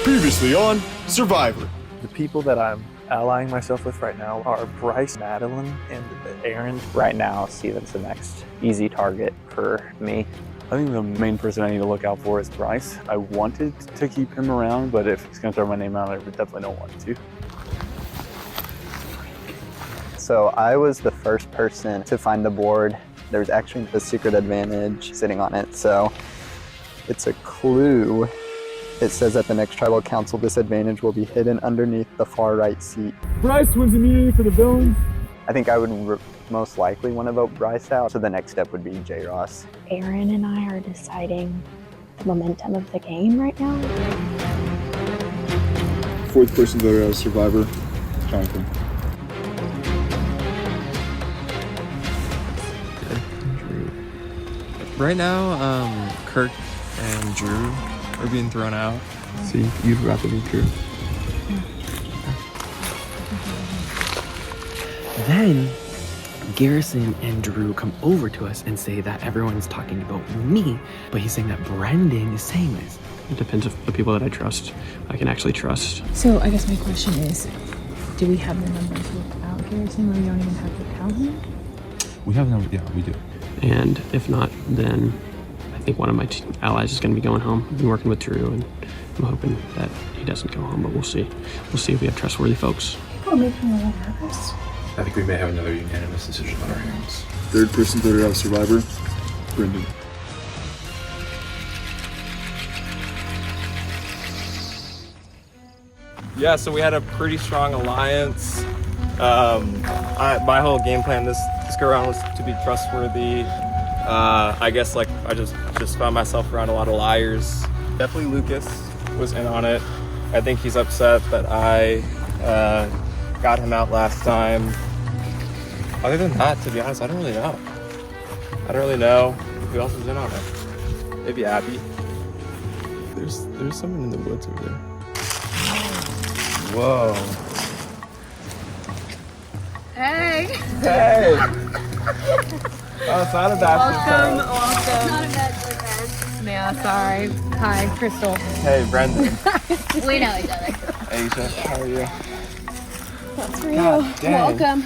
Previously on Survivor. The people that I'm allying myself with right now are Bryce, Madeline, and Aaron. Right now, Steven's the next easy target for me. I think the main person I need to look out for is Bryce. I wanted to keep him around, but if he's going to throw my name out, I definitely don't want to. So I was the first person to find the board. There's actually a secret advantage sitting on it, so it's a clue. It says at the next tribal council, this advantage will be hidden underneath the far right seat. Bryce wins immunity for the villains. I think I would most likely want to vote Bryce out, so the next step would be J. Ross. Aaron and I are deciding the momentum of the game right now. Fourth person voted out of Survivor, Jonathan. Right now, Kirk and Drew are being thrown out. See, you forgot to be Drew. Then Garrison and Drew come over to us and say that everyone's talking about me, but he's saying that Brendan is saying this. It depends on the people that I trust, I can actually trust. So I guess my question is, do we have the numbers without Garrison, or we don't even have to count him? We have numbers, yeah, we do. And if not, then I think one of my allies is going to be going home. I've been working with Drew, and I'm hoping that he doesn't go home, but we'll see. We'll see if we have trustworthy folks. People are making me a little nervous. I think we may have another unanimous decision on our hands. Third person voted out of Survivor, Brendan. Yeah, so we had a pretty strong alliance. My whole game plan this go around was to be trustworthy. I guess like I just found myself around a lot of liars. Definitely Lucas was in on it. I think he's upset that I got him out last time. Other than that, to be honest, I don't really know. I don't really know who else was in on it. Maybe Abby. There's someone in the woods over there. Whoa. Hey. Hey. Oh, it's not a bad Welcome. Not a bad Yeah, sorry. Hi, Crystal. Hey, Brendan. We know each other. Asia, how are you? That's for God you. dang. Welcome.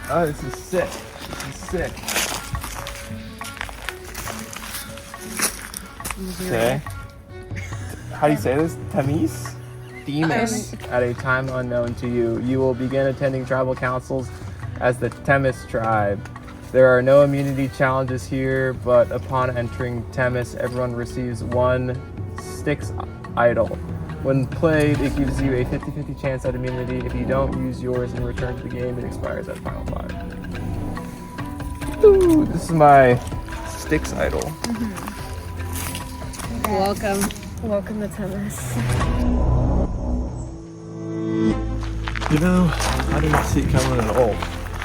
Oh, this is sick. This is sick. Okay. How do you say this? Temis? Themis. At a time unknown to you, you will begin attending tribal councils as the Temis tribe. There are no immunity challenges here, but upon entering Temis, everyone receives one Styx idol. When played, it gives you a 50-50 chance at immunity. If you don't use yours and return to the game, it expires at final 5. Ooh, this is my Styx idol. Welcome. Welcome to tennis. You know, I didn't see it coming at all.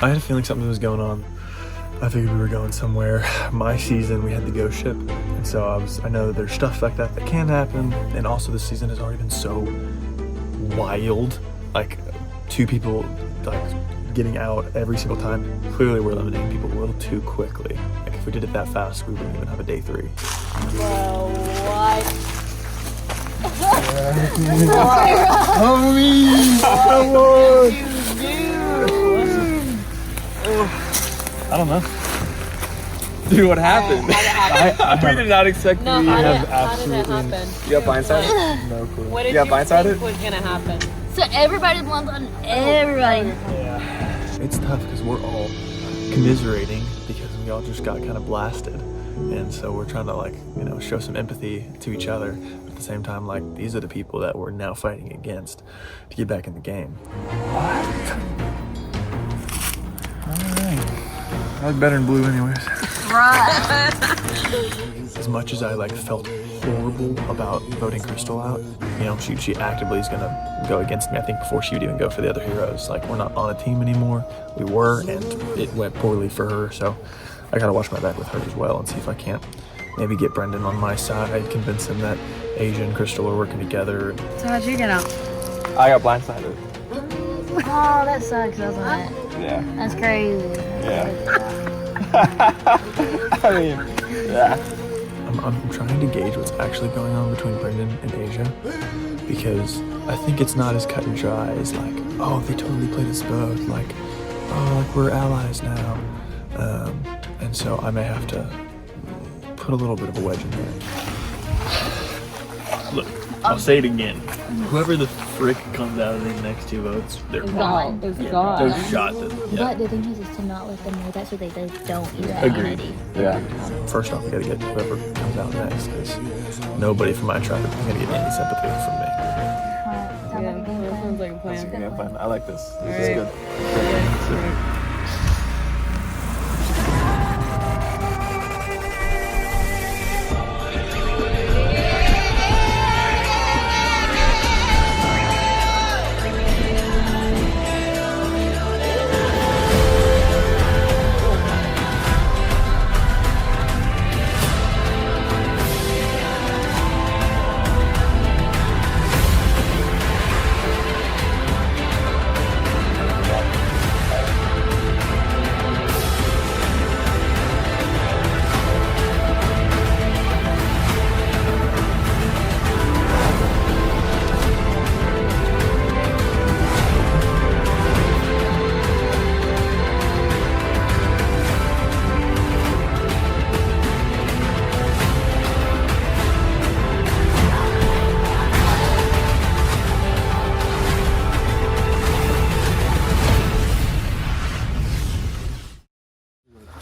I had a feeling something was going on. I figured we were going somewhere. My season, we had the ghost ship, and so I know that there's stuff like that can happen, and also this season has already been so wild. Like, 2 people, like, getting out every single time. Clearly we're eliminating people a little too quickly. Like, if we did it that fast, we wouldn't even have a day 3. Bro, what? Homie! I don't know. Dude, what happened? We did not expect No, to how did absolutely. that happen? You got blindsided? No clue. What did you got blindsided? think was gonna happen? So everybody's blinds on everybody. It's tough because we're all commiserating because we all just got kind of blasted. And so we're trying to, like, you know, show some empathy to each other. At the same time, like, these are the people that we're now fighting against to get back in the game. I was better in blue anyways. Right. As much as I, like, felt horrible about voting Crystal out, you know, she actively is gonna go against me, I think, before she would even go for the other heroes. Like, we're not on a team anymore. We were, and it went poorly for her, so I gotta watch my back with her as well and see if I can't maybe get Brendan on my side, convince him that Asia and Crystal are working together. So how'd you get out? I got blindsided. Oh, that sucks, doesn't it? Yeah. That's crazy. Yeah. I mean, yeah. I'm trying to gauge what's actually going on between Brendan and Asia, because I think it's not as cut and dry as like, oh, they totally played us both, like, oh, like we're allies now. And so I may have to put a little bit of a wedge in there. Look, I'll say it again. Whoever the frick comes out of these next two votes, they're gone. They're gone. shot. But the thing is to not let them know that so they don't use that Agreed. unity. Yeah. First off, we gotta get whoever comes out next, because nobody from my tribe is gonna get any sympathy from me. Yeah, that sounds like a plan. That's a good plan. I like this. This All is good.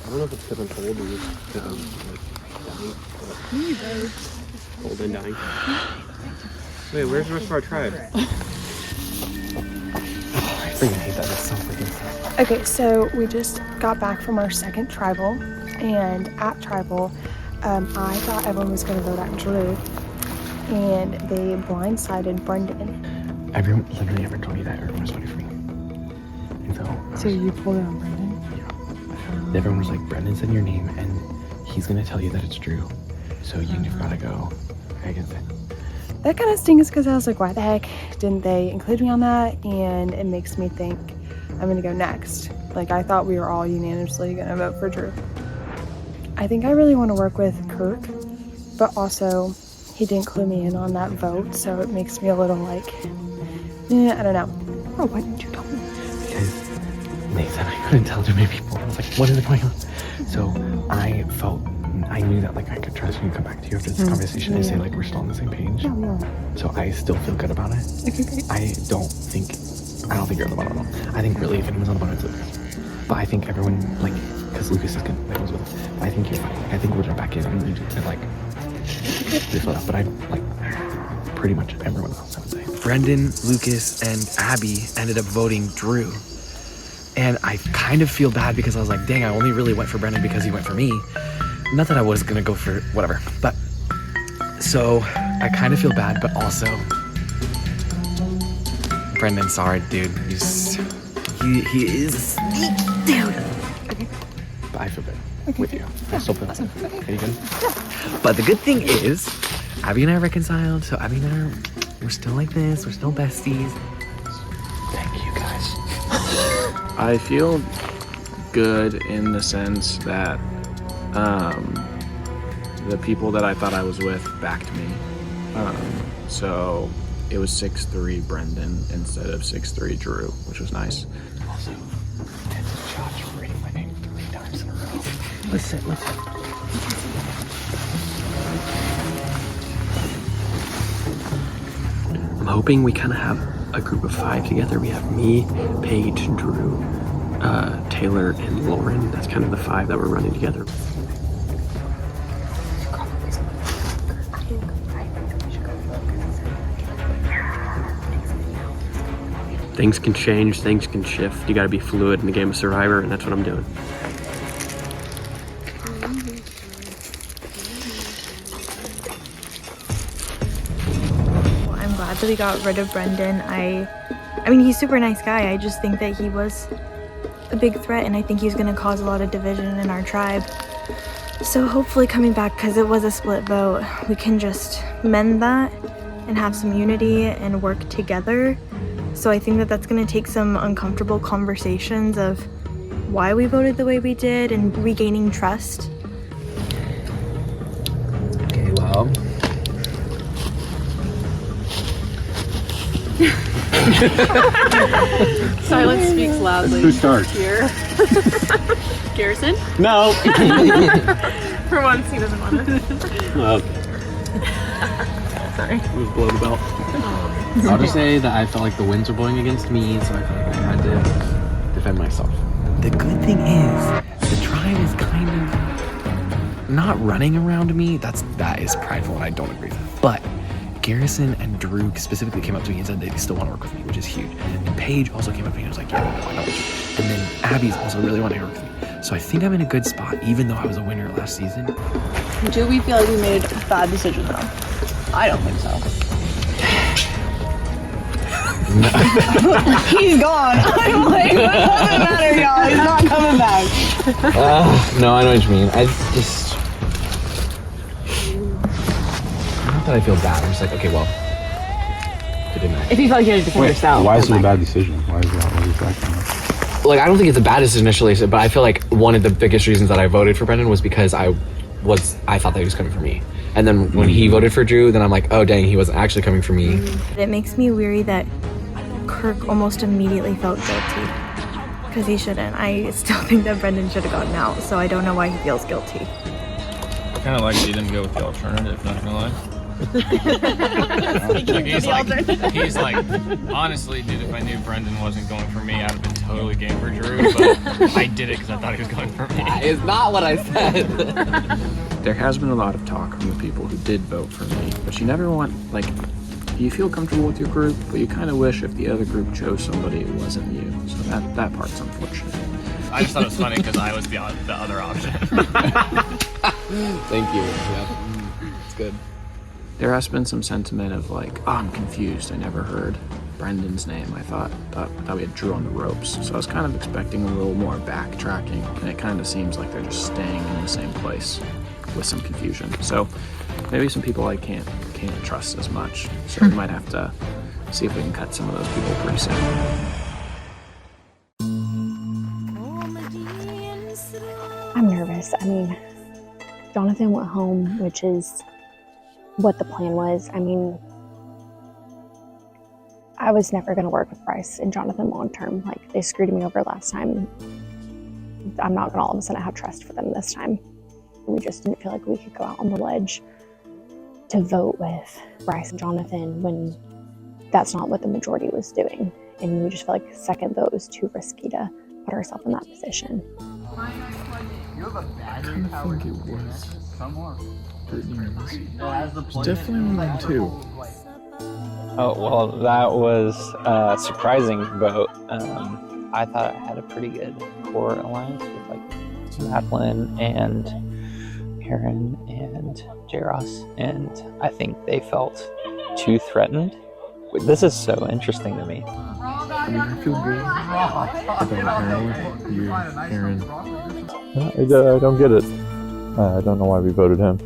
I don't know if it's because I'm cold or just because I'm like dying. Cold and dying. Wait, where's the rest of our tribe? I freaking hate that. It's so freaking sad. Okay, so we just got back from our second tribal, and at tribal, I thought everyone was going to vote at Drew, and they blindsided Brendan. Literally everyone told me that everyone was voting for me. And So you pulled it on Brendan? everyone was like, Brendan said your name and he's gonna tell you that it's Drew. So you've gotta go against it. That kind of stings because I was like, why the heck didn't they include me on that? And it makes me think I'm gonna go next. Like, I thought we were all unanimously gonna vote for Drew. I think I really want to work with Kirk, but also he didn't clue me in on that vote, so it makes me a little like, I don't know. Oh, why didn't you tell me? Because they said I couldn't tell too many people. I was like, what is going on? So I knew that like I could trust you and come back to you after this conversation and say like we're still on the same page. Yeah, we are. So I still feel good about it. Okay, great. I don't think you're on the bottom at all. I think really if anyone's on the bottom it's Lucas. But I think everyone like because Lucas is good that goes with us. I think you're fine. Like, I think we're back in and like this one up, but I like pretty much everyone else I would say. Brendan, Lucas, and Abby ended up voting Drew. And I kind of feel bad because I was like, dang, I only really went for Brendan because he went for me. Not that I was gonna go for whatever, but so I kind of feel bad, but also Brendan, sorry, dude. He is a sneaky dude. But I feel good with you. I still feel bad. Are you good? But the good thing is, Abby and I are reconciled, so Abby and we're still like this, we're still besties. Thank you guys. I feel good in the sense that the people that I thought I was with backed me. So it was 6-3 Brendan instead of 6-3 Drew, which was nice. Also, tens of shots for reading my name 3 times in a row. Listen. I'm hoping we kind of have a group of 5 together. We have me, Paige, Drew, Taylor, and Lauren. That's kind of the 5 that we're running together. Things can change, things can shift. You gotta be fluid in the game of Survivor, and that's what I'm doing. Well, I'm glad that we got rid of Brendan. I mean, he's a super nice guy. I just think that he was a big threat, and I think he's gonna cause a lot of division in our tribe. So hopefully coming back, because it was a split vote, we can just mend that and have some unity and work together. So I think that that's going to take some uncomfortable conversations of why we voted the way we did and regaining trust. Silence speaks loudly. Who starts? Here. Garrison? No. For once, he doesn't want to. Sorry. It was below the belt. I'll just say that I felt like the winds were blowing against me, so I felt like I had to defend myself. The good thing is, the tribe is kind of not running around me. That is prideful, and I don't agree with that. But Garrison and Drew specifically came up to me and said they still want to work with me, which is huge. And Paige also came up to me and was like, yeah, why not with you? And then Abby's also really wanting to work with me. So I think I'm in a good spot, even though I was a winner last season. Do we feel like we made a bad decision though? I don't think so. He's gone. I'm like, what doesn't matter, y'all? He's not coming back. No, I know what you mean. I just... Not that I feel bad. I'm just like, okay, well, it didn't matter. If you felt like you had to defend yourself. Why is it a bad decision? Why is that? What is that? Like, I don't think it's a bad decision initially, but I feel like one of the biggest reasons that I voted for Brendan was because I thought that he was coming for me. And then when he voted for Drew, then I'm like, oh dang, he wasn't actually coming for me. It makes me weary that Kirk almost immediately felt guilty. Because he shouldn't. I still think that Brendan should have gotten out, so I don't know why he feels guilty. I kind of like that he didn't go with the alternative, not gonna lie. He's like, honestly, dude, if I knew Brendan wasn't going for me, I'd have been totally game for Drew, but I did it because I thought he was going for me. That is not what I said. There has been a lot of talk from the people who did vote for me, but you never want, like, you feel comfortable with your group, but you kind of wish if the other group chose somebody, it wasn't you. So that part's unfortunate. I just thought it was funny because I was the other option. Thank you. Yeah, it's good. There has been some sentiment of like, oh, I'm confused. I never heard Brendan's name. I thought we had Drew on the ropes. So I was kind of expecting a little more backtracking, and it kind of seems like they're just staying in the same place with some confusion. So maybe some people I can't trust as much. So we might have to see if we can cut some of those people pretty soon. I'm nervous. I mean, Jonathan went home, which is what the plan was. I mean, I was never going to work with Bryce and Jonathan long term. Like, they screwed me over last time. I'm not going to all of a sudden have trust for them this time. We just didn't feel like we could go out on the ledge to vote with Bryce and Jonathan when that's not what the majority was doing. And we just felt like a second vote was too risky to put ourselves in that position. I kind of think it was It's definitely one of them too. Oh, well, that was a surprising vote. I thought I had a pretty good core alliance with like Madeline and Aaron and J-Ross, and I think they felt too threatened. This is so interesting to me. I mean, I feel good about Aaron. I don't get it. I don't know why we voted him.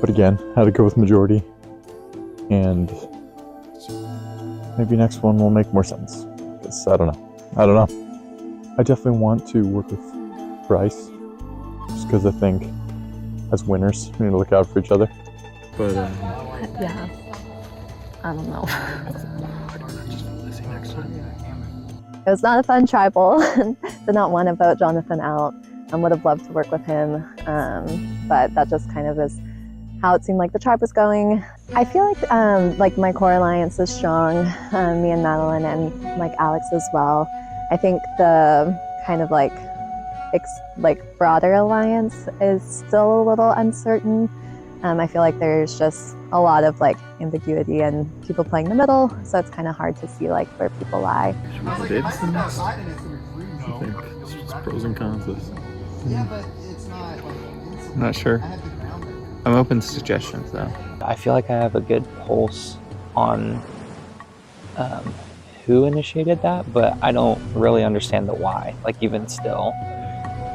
But again, had to go with majority. And maybe next one will make more sense. Because I don't know. I definitely want to work with Bryce. Just because I think as winners, we need to look out for each other. But Yeah. I don't know. It was not a fun tribal. Did not want to vote Jonathan out. Would have loved to work with him, but that just kind of is how it seemed like the tribe was going. I feel like my core alliance is strong, me and Madeline and like Alex as well. I think the kind of like broader alliance is still a little uncertain. I feel like there's just a lot of like ambiguity and people playing the middle, so it's kind of hard to see like where people lie. I think it's just pros and cons. I'm not sure. I'm open to suggestions though. I feel like I have a good pulse on who initiated that, but I don't really understand the why. Like even still,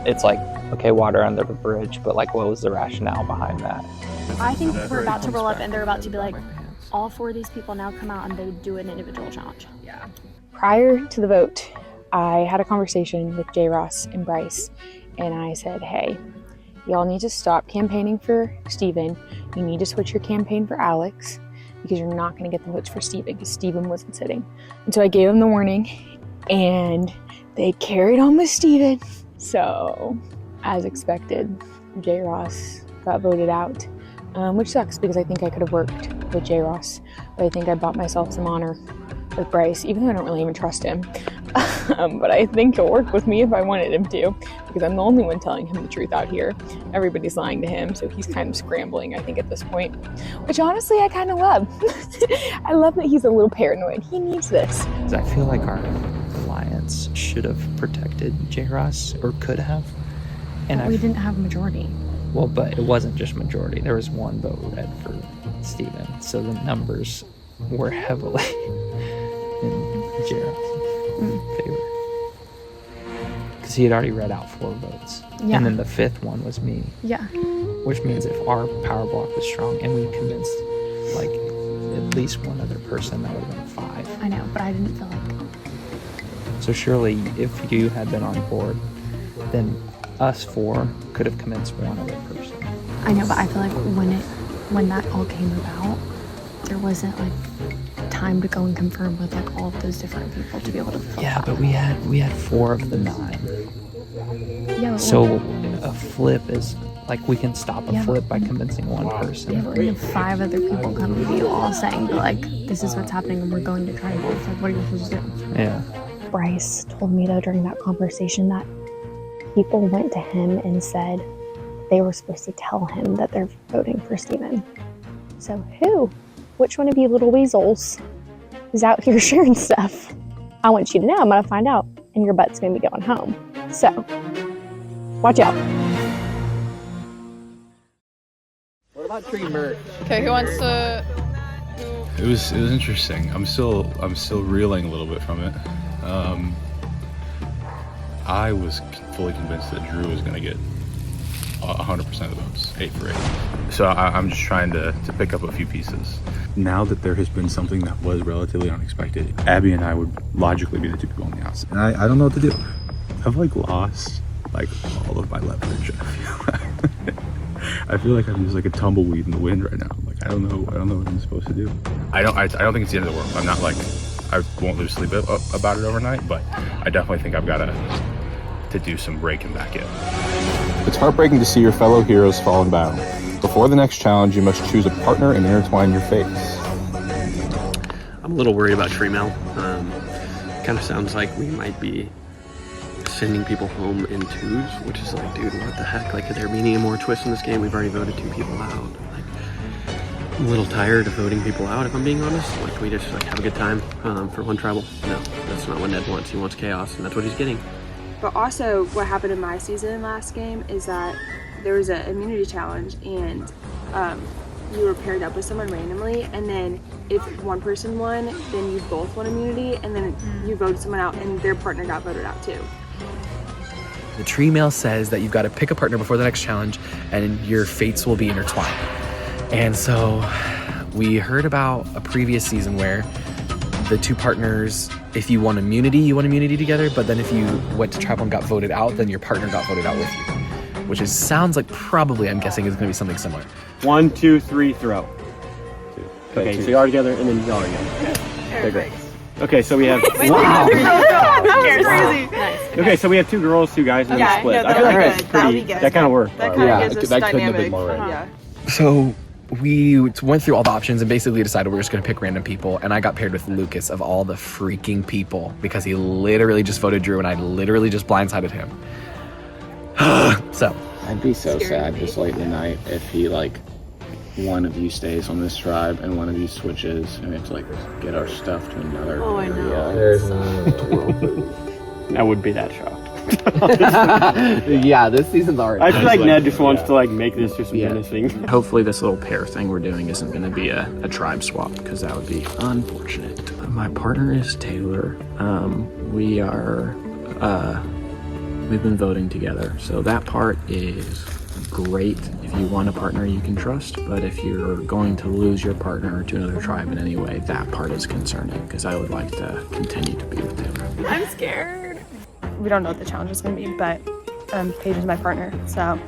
it's like, okay, water under the bridge, but like what was the rationale behind that? I think we're about to roll up and they're about to be like, all four of these people now come out and they do an individual challenge. Yeah. Prior to the vote, I had a conversation with J-Ross and Bryce, and I said, hey, y'all need to stop campaigning for Steven. You need to switch your campaign for Alex. because you're not going to get the votes for Steven because Steven wasn't sitting. And so I gave them the warning, and they carried on with Steven. So, as expected, J. Ross got voted out, which sucks because I think I could have worked with J. Ross, but I think I bought myself some honor with Bryce, even though I don't really even trust him. But I think he'll work with me if I wanted him to, because I'm the only one telling him the truth out here. Everybody's lying to him, so he's kind of scrambling, I think, at this point, which honestly I kind of love. I love that he's a little paranoid. He needs this. I feel like our alliance should have protected J. Ross, or could have. And we didn't have a majority. Well, but it wasn't just majority. There was one vote read for Steven, so the numbers were heavily in J. Ross's favor. Because he had already read out 4 votes. Yeah. And then the 5th one was me. Yeah. Which means if our power block was strong and we convinced like at least one other person, that would have been 5. I know, but I didn't feel like... So surely if you had been on board, then us 4 could have convinced one other person. I know, but I feel like when that all came about, there wasn't like time to go and confirm with like all of those different people to be able to fill Yeah, out. but we had 4 of the 9. Yeah, So a flip is like we can stop a flip by convincing one person. Yeah, but we have 5 other people coming to you all saying that, like, this is what's happening and we're going to try and vote. Like, what are you supposed to do? Yeah. Bryce told me though during that conversation that people went to him and said they were supposed to tell him that they're voting for Steven. So who? Which one of you little weasels is out here sharing stuff? I want you to know I'm gonna find out and your butt's gonna be going home. So, watch out. What about tree merch? Okay, who wants to? It was interesting. I'm still reeling a little bit from it. I was fully convinced that Drew was going to get 100% of the votes, 8 for 8. So I'm just trying to pick up a few pieces. Now that there has been something that was relatively unexpected, Abby and I would logically be the 2 people on the outside. And I don't know what to do. I've like lost like all of my leverage. I feel like I'm just like a tumbleweed in the wind right now. Like I don't know what I'm supposed to do. I don't think it's the end of the world. I'm not like, I won't lose sleep about it overnight, but I definitely think I've got to do some breaking back in. It's heartbreaking to see your fellow heroes fall in battle. Before the next challenge, you must choose a partner and intertwine your fates. I'm a little worried about tree mail. Kind of sounds like we might be sending people home in 2s, which is like, dude, what the heck? Like, could there be any more twists in this game? We've already voted 2 people out. Like, I'm a little tired of voting people out, if I'm being honest. Like, we just like have a good time for one tribal. No, that's not what Ned wants. He wants chaos, and that's what he's getting. But also, what happened in my season last game is that there was an immunity challenge, and you were paired up with someone randomly, and then if one person won, then you both won immunity, and then you voted someone out, and their partner got voted out too. The tree mail says that you've got to pick a partner before the next challenge, and your fates will be intertwined. And so we heard about a previous season where the 2 partners, if you won immunity together, but then if you went to tribal and got voted out, then your partner got voted out with you. Which sounds like probably, I'm guessing, is going to be something similar. 1, 2, 3, throw. 2. Okay, so you are together, and then y'all are together. Okay, great. Okay, so we have... Wow! Okay, so we have 2 girls, 2 guys, and then split. I feel like that's pretty... That kind of worked. That kind of gives us that couldn't have been dynamic. more right. Yeah. So we went through all the options and basically decided we were just going to pick random people, and I got paired with Lucas of all the freaking people because he literally just voted Drew and I literally just blindsided him. So I'd be so sad this late in the night if he like one of you stays on this tribe and one of you switches and we have to like get our stuff to another area. There's I would be that shocked. yeah, this season's already. I feel like Ned just wants to like make this just menacing. Hopefully this little pair thing we're doing isn't going to be a tribe swap, because that would be unfortunate. My partner is Taylor. We are we've been voting together, so that part is great if you want a partner you can trust, but if you're going to lose your partner to another tribe in any way, that part is concerning, because I would like to continue to be with Taylor. I'm scared. We don't know what the challenge is going to be, but Paige is my partner, so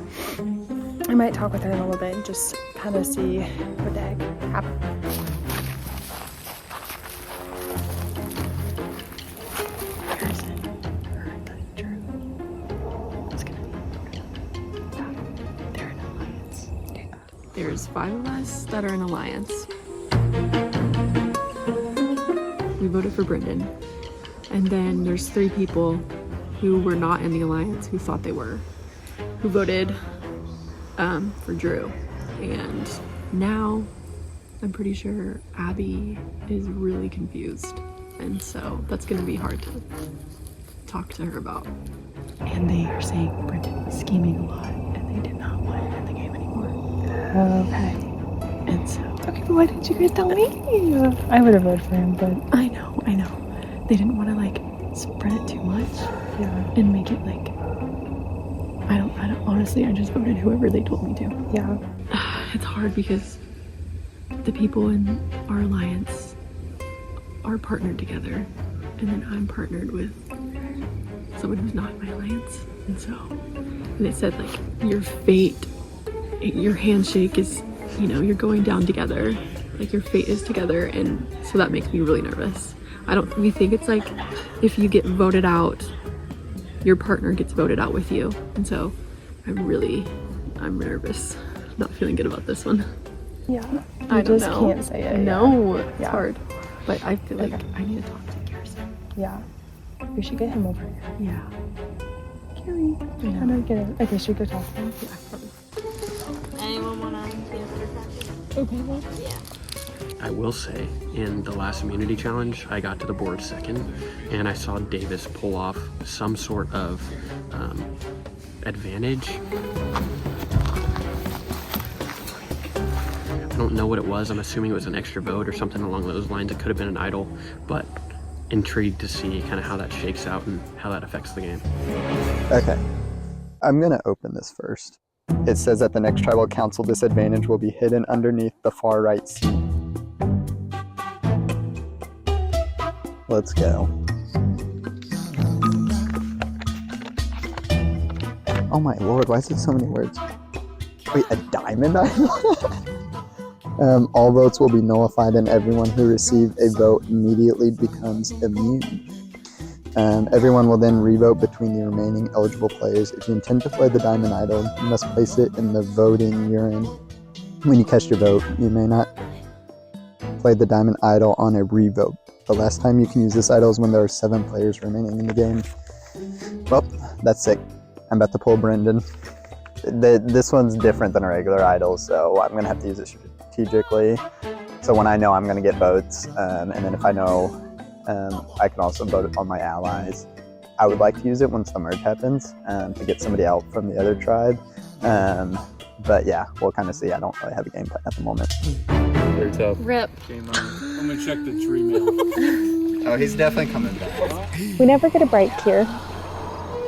I might talk with her in a little bit and just kind of see what the heck happened. there's 5 of us that are in alliance. We voted for Brendan. And then there's 3 people who were not in the alliance who thought they were, who voted for Drew. And now I'm pretty sure Abby is really confused. And so that's gonna be hard to talk to her about. And they are saying Brendan was scheming a lot and they did not want him in the game anymore. Okay. And so. Okay, but why didn't you guys tell me? I would have voted for him, but. I know. They didn't want to like spread it too much. Yeah. And make it like, I don't, honestly, I just voted whoever they told me to. Yeah. It's hard because the people in our alliance are partnered together. And then I'm partnered with someone who's not in my alliance. And so, and it said like, your fate, your handshake is, you know, you're going down together. Like your fate is together. And so that makes me really nervous. We think it's like, if you get voted out, your partner gets voted out with you. And so I'm nervous. Not feeling good about this one. Yeah. I just don't know. can't say it. No, it's Yeah. hard. But I feel like I need to talk to Garrison. Yeah. We should get him over here. Yeah. Gary. How do I get him? Okay, should we go talk to him? Yeah, probably. Anyone want to answer the question? Okay, well. Yeah. I will say, in the last immunity challenge, I got to the board second, and I saw Davis pull off some sort of advantage. I don't know what it was. I'm assuming it was an extra vote or something along those lines. It could have been an idol, but intrigued to see kind of how that shakes out and how that affects the game. Okay, I'm gonna open this first. It says at the next tribal council, this advantage will be hidden underneath the far right seat. Let's go. Oh my lord, why is it so many words? Wait, a diamond idol? All votes will be nullified and everyone who received a vote immediately becomes immune. Everyone will then revote between the remaining eligible players. If you intend to play the diamond idol, you must place it in the voting you're in. When you cast your vote, you may not play the diamond idol on a revote. The last time you can use this idol is when there are 7 players remaining in the game. Well, that's sick. I'm about to pull Brendan. This one's different than a regular idol, so I'm gonna have to use it strategically. So when I know I'm gonna get votes, and then if I know I can also vote on my allies. I would like to use it once the merge happens to get somebody out from the other tribe. But yeah, we'll kind of see. I don't really have a game plan at the moment. Very tough. Rip. Game on. I'm gonna check the tree mail. Oh, he's definitely coming back. We never get a break here.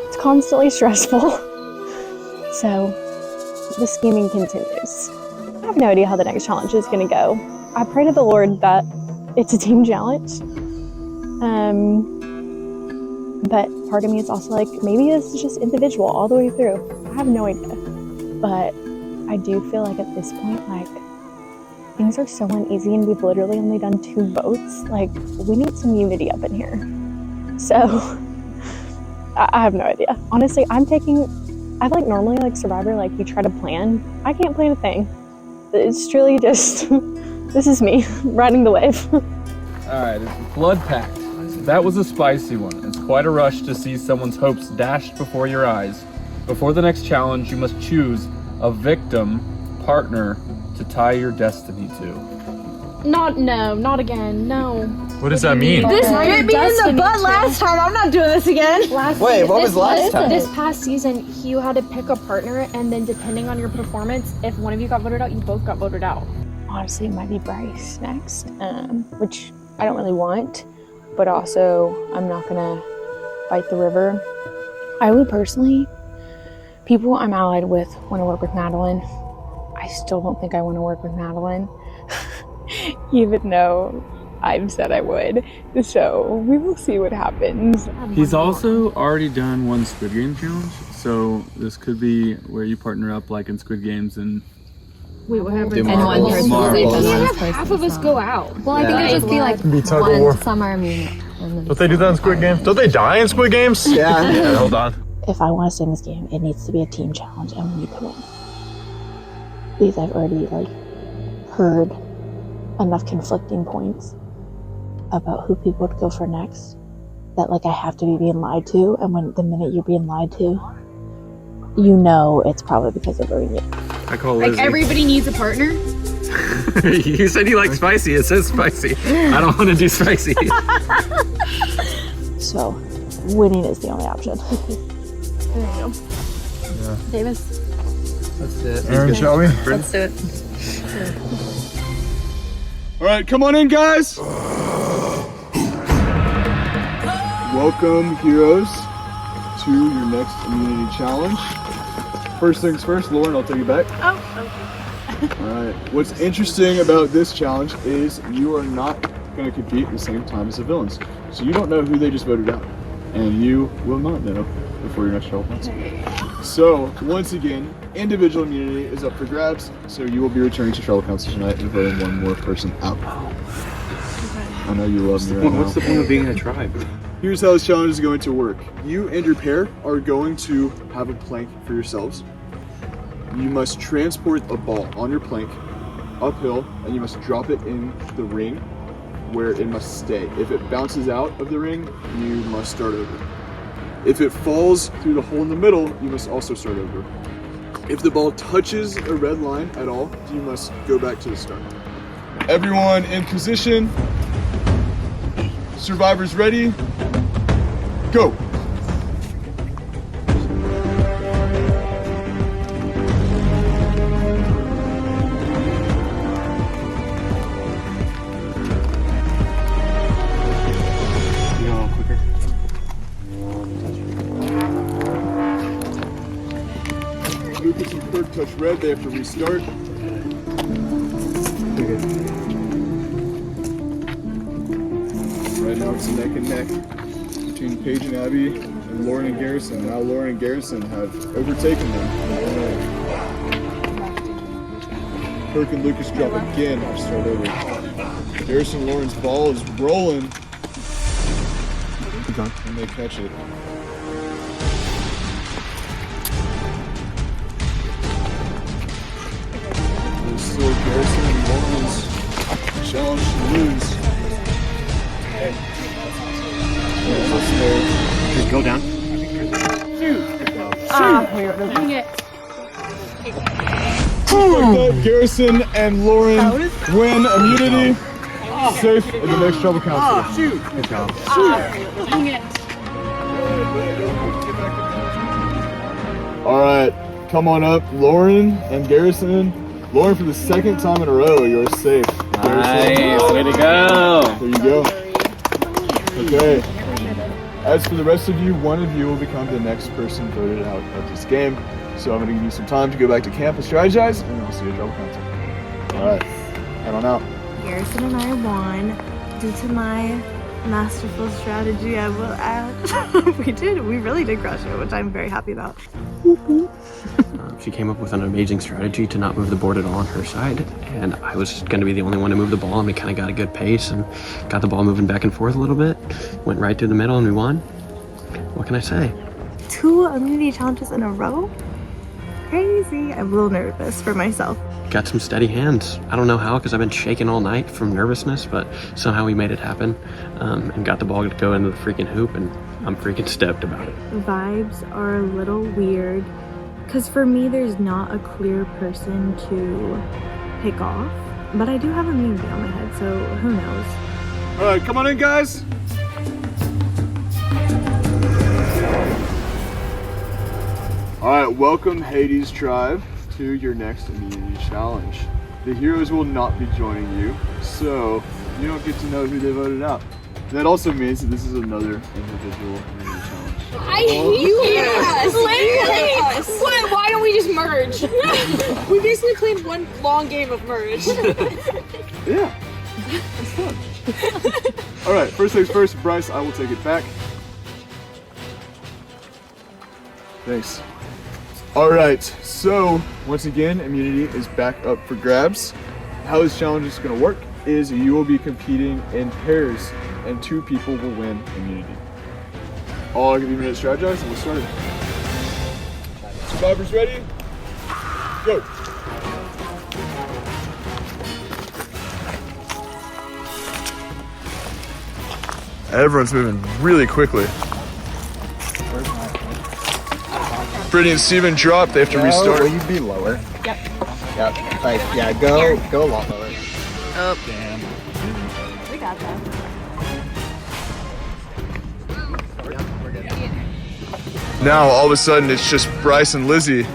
It's constantly stressful. So the scheming continues. I have no idea how the next challenge is going to go. I pray to the Lord that it's a team challenge. But part of me is also like, maybe this is just individual all the way through. I have no idea. But I do feel like at this point, like, things are so uneasy and we've literally only done 2 votes. Like, we need some unity up in here. So, I have no idea. Honestly, I feel like normally, like Survivor, like, you try to plan. I can't plan a thing. It's truly just, this is me, riding the wave. Alright, Blood Pact. That was a spicy one. It's quite a rush to see someone's hopes dashed before your eyes. Before the next challenge, you must choose a victim partner to tie your destiny to. Not again, no. What does that mean? This bit me in the butt last time. I'm not doing this again. Wait, what was last time? This past season, you had to pick a partner, and then depending on your performance, if one of you got voted out, you both got voted out. Honestly, it might be Bryce next, which I don't really want, but also I'm not gonna fight the river. I would personally, people I'm allied with want to work with Madeline. I still don't think I want to work with Madeline, even though I've said I would. So we will see what happens. He's also already done one Squid Game challenge, so this could be where you partner up like in Squid Games and Wait, what happened? And one person You can't have half of us go out. Well, I think it would just be like Be tug of war. some are immune. Don't they do that in Squid Games? Don't they die in Squid Games? Yeah. Hold on. If I want to stay in this game, it needs to be a team challenge, and we need to win. because I've already like heard enough conflicting points about who people would go for next that like I have to be being lied to, and when the minute you're being lied to, you know it's probably because they're voting you. I call Like Lizzie. everybody needs a partner. You said you like spicy. It says spicy. I don't want to do spicy. So winning is the only option. There you go. Yeah. Davis. That's it. Aaron, shall we? Let's do it. All right, come on in, guys. Welcome, heroes, to your next immunity challenge. First things first, Lauren, I'll take you back. Oh, okay. All right. What's interesting about this challenge is you are not going to compete at the same time as the villains. So you don't know who they just voted out. And you will not know before your next tribal council. So, once again, individual immunity is up for grabs. So you will be returning to tribal council tonight and voting one more person out. I know you love me right now. What's the point of being in a tribe? Here's how this challenge is going to work. You and your pair are going to have a plank for yourselves. You must transport a ball on your plank uphill, and you must drop it in the ring where it must stay. If it bounces out of the ring, you must start over. If it falls through the hole in the middle, you must also start over. If the ball touches a red line at all, you must go back to the start. Everyone in position. Survivors ready? Go! Lucas and Kirk touch red, they have to restart. Right now it's neck and neck between Paige and Abby and Lauren and Garrison. Now Lauren and Garrison have overtaken them. Kirk and Lucas drop again or start over. Garrison and Lauren's ball is rolling. And they catch it. There's still Garrison and Lauren's challenge to lose. Just go down. Dang it. Just like that, Garrison and Lauren win immunity. Safe in the next tribal council. Good job. Dang it. All right, come on up, Lauren and Garrison. Lauren, for the second time in a row, you're safe. Nice, way to go. There you go. Okay. As for the rest of you, one of you will become the next person voted out of this game. So I'm going to give you some time to go back to camp and strategize, and I'll see you at tribal council. All right, head on out. Garrison and I won due to my masterful strategy, I will add. We really did crush it, which I'm very happy about. She came up with an amazing strategy to not move the board at all on her side, and I was going to be the only one to move the ball, and we kind of got a good pace and got the ball moving back and forth a little bit. Went right through the middle and we won. What can I say? 2 immunity challenges in a row? Crazy. I'm a little nervous for myself. Got some steady hands. I don't know how, because I've been shaking all night from nervousness, but somehow we made it happen and got the ball to go into the freaking hoop, and I'm freaking stoked about it. Vibes are a little weird because for me there's not a clear person to pick off, but I do have immunity on my head, so who knows. All right, come on in, guys. All right, welcome Hades Tribe to your next immunity challenge. The heroes will not be joining you, so you don't get to know who they voted out. That also means that this is another individual immunity challenge. I hate you. Yes. What? Why don't we just merge? We basically played one long game of merge. Yeah, it's fun. All right, first things first, Bryce, I will take it back. Thanks. All right, so once again, immunity is back up for grabs. How this challenge is going to work is you will be competing in pairs, and 2 people will win immunity. I'll give you a minute to strategize, and we'll start. Survivors ready? Go. Everyone's moving really quickly. Brittany and Steven drop. They have to restart. Will you be lower? Yep. Yep. Like, yeah, go a lot lower. Oh. Damn. We got that. Now, all of a sudden, it's just Bryce and Lizzie.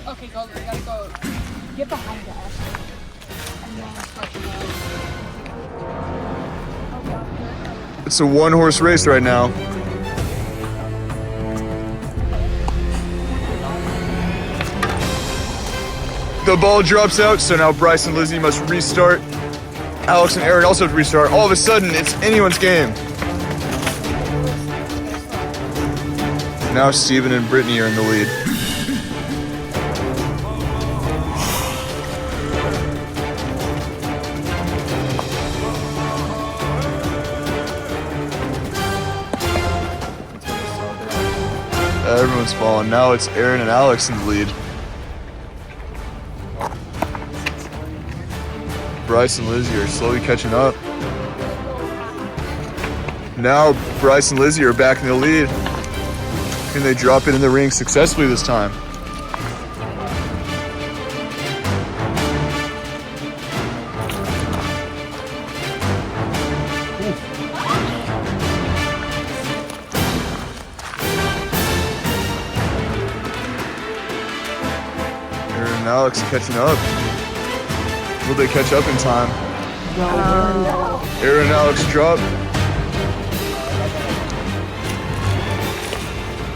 Okay, go. We gotta go. Get behind us. It's a one-horse race right now. The ball drops out, so now Bryce and Lizzie must restart. Alex and Aaron also have to restart. All of a sudden, it's anyone's game. Now Steven and Brittany are in the lead. Everyone's falling. Now it's Aaron and Alex in the lead. Bryce and Lizzie are slowly catching up. Now Bryce and Lizzie are back in the lead. Can they drop it in the ring successfully this time? Aaron and Alex catching up. Will they catch up in time? Aaron and Alex drop.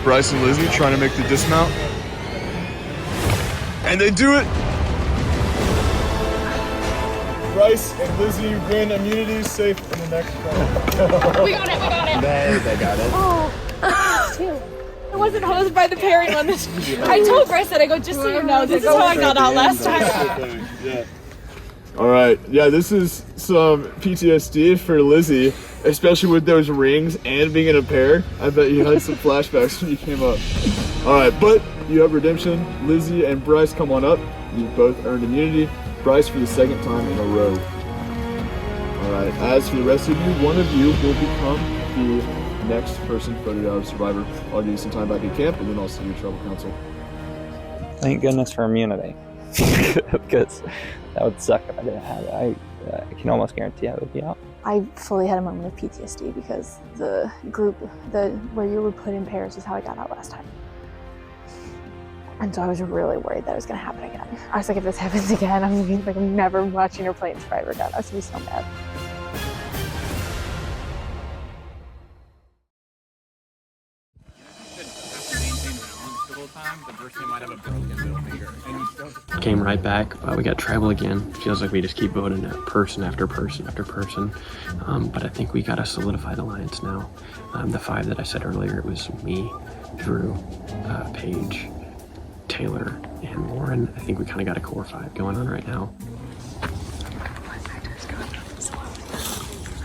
Bryce and Lizzie trying to make the dismount. And they do it! Bryce and Lizzie win immunity, safe in the next round. We got it. They got it. Oh, I wasn't hosed by the pairing on this. I told Bryce that I go, just so you know, this is how I got out last time. Yeah. All right, yeah, this is some PTSD for Lizzie, especially with those rings and being in a pair. I bet you had some flashbacks when you came up. All right, but you have redemption. Lizzie and Bryce, come on up. You've both earned immunity. Bryce for the second time in a row. All right, as for the rest of you, one of you will become the next person voted out of Survivor. I'll give you some time back at camp, and then I'll see you at Tribal Council. Thank goodness for immunity, because that would suck if I didn't have it. I can almost guarantee I would be out. I fully had a moment of PTSD because the group, where you were put in pairs is how I got out last time. And so I was really worried that it was going to happen again. I was like, if this happens again, I'm never watching her play in Survivor again. I was going to be so mad. Came right back. We got tribal again. Feels like we just keep voting at person after person after person. But I think we got a solidified alliance now. The 5 that I said earlier, it was me, Drew, Paige, Taylor, and Lauren. I think we kind of got a core 5 going on right now.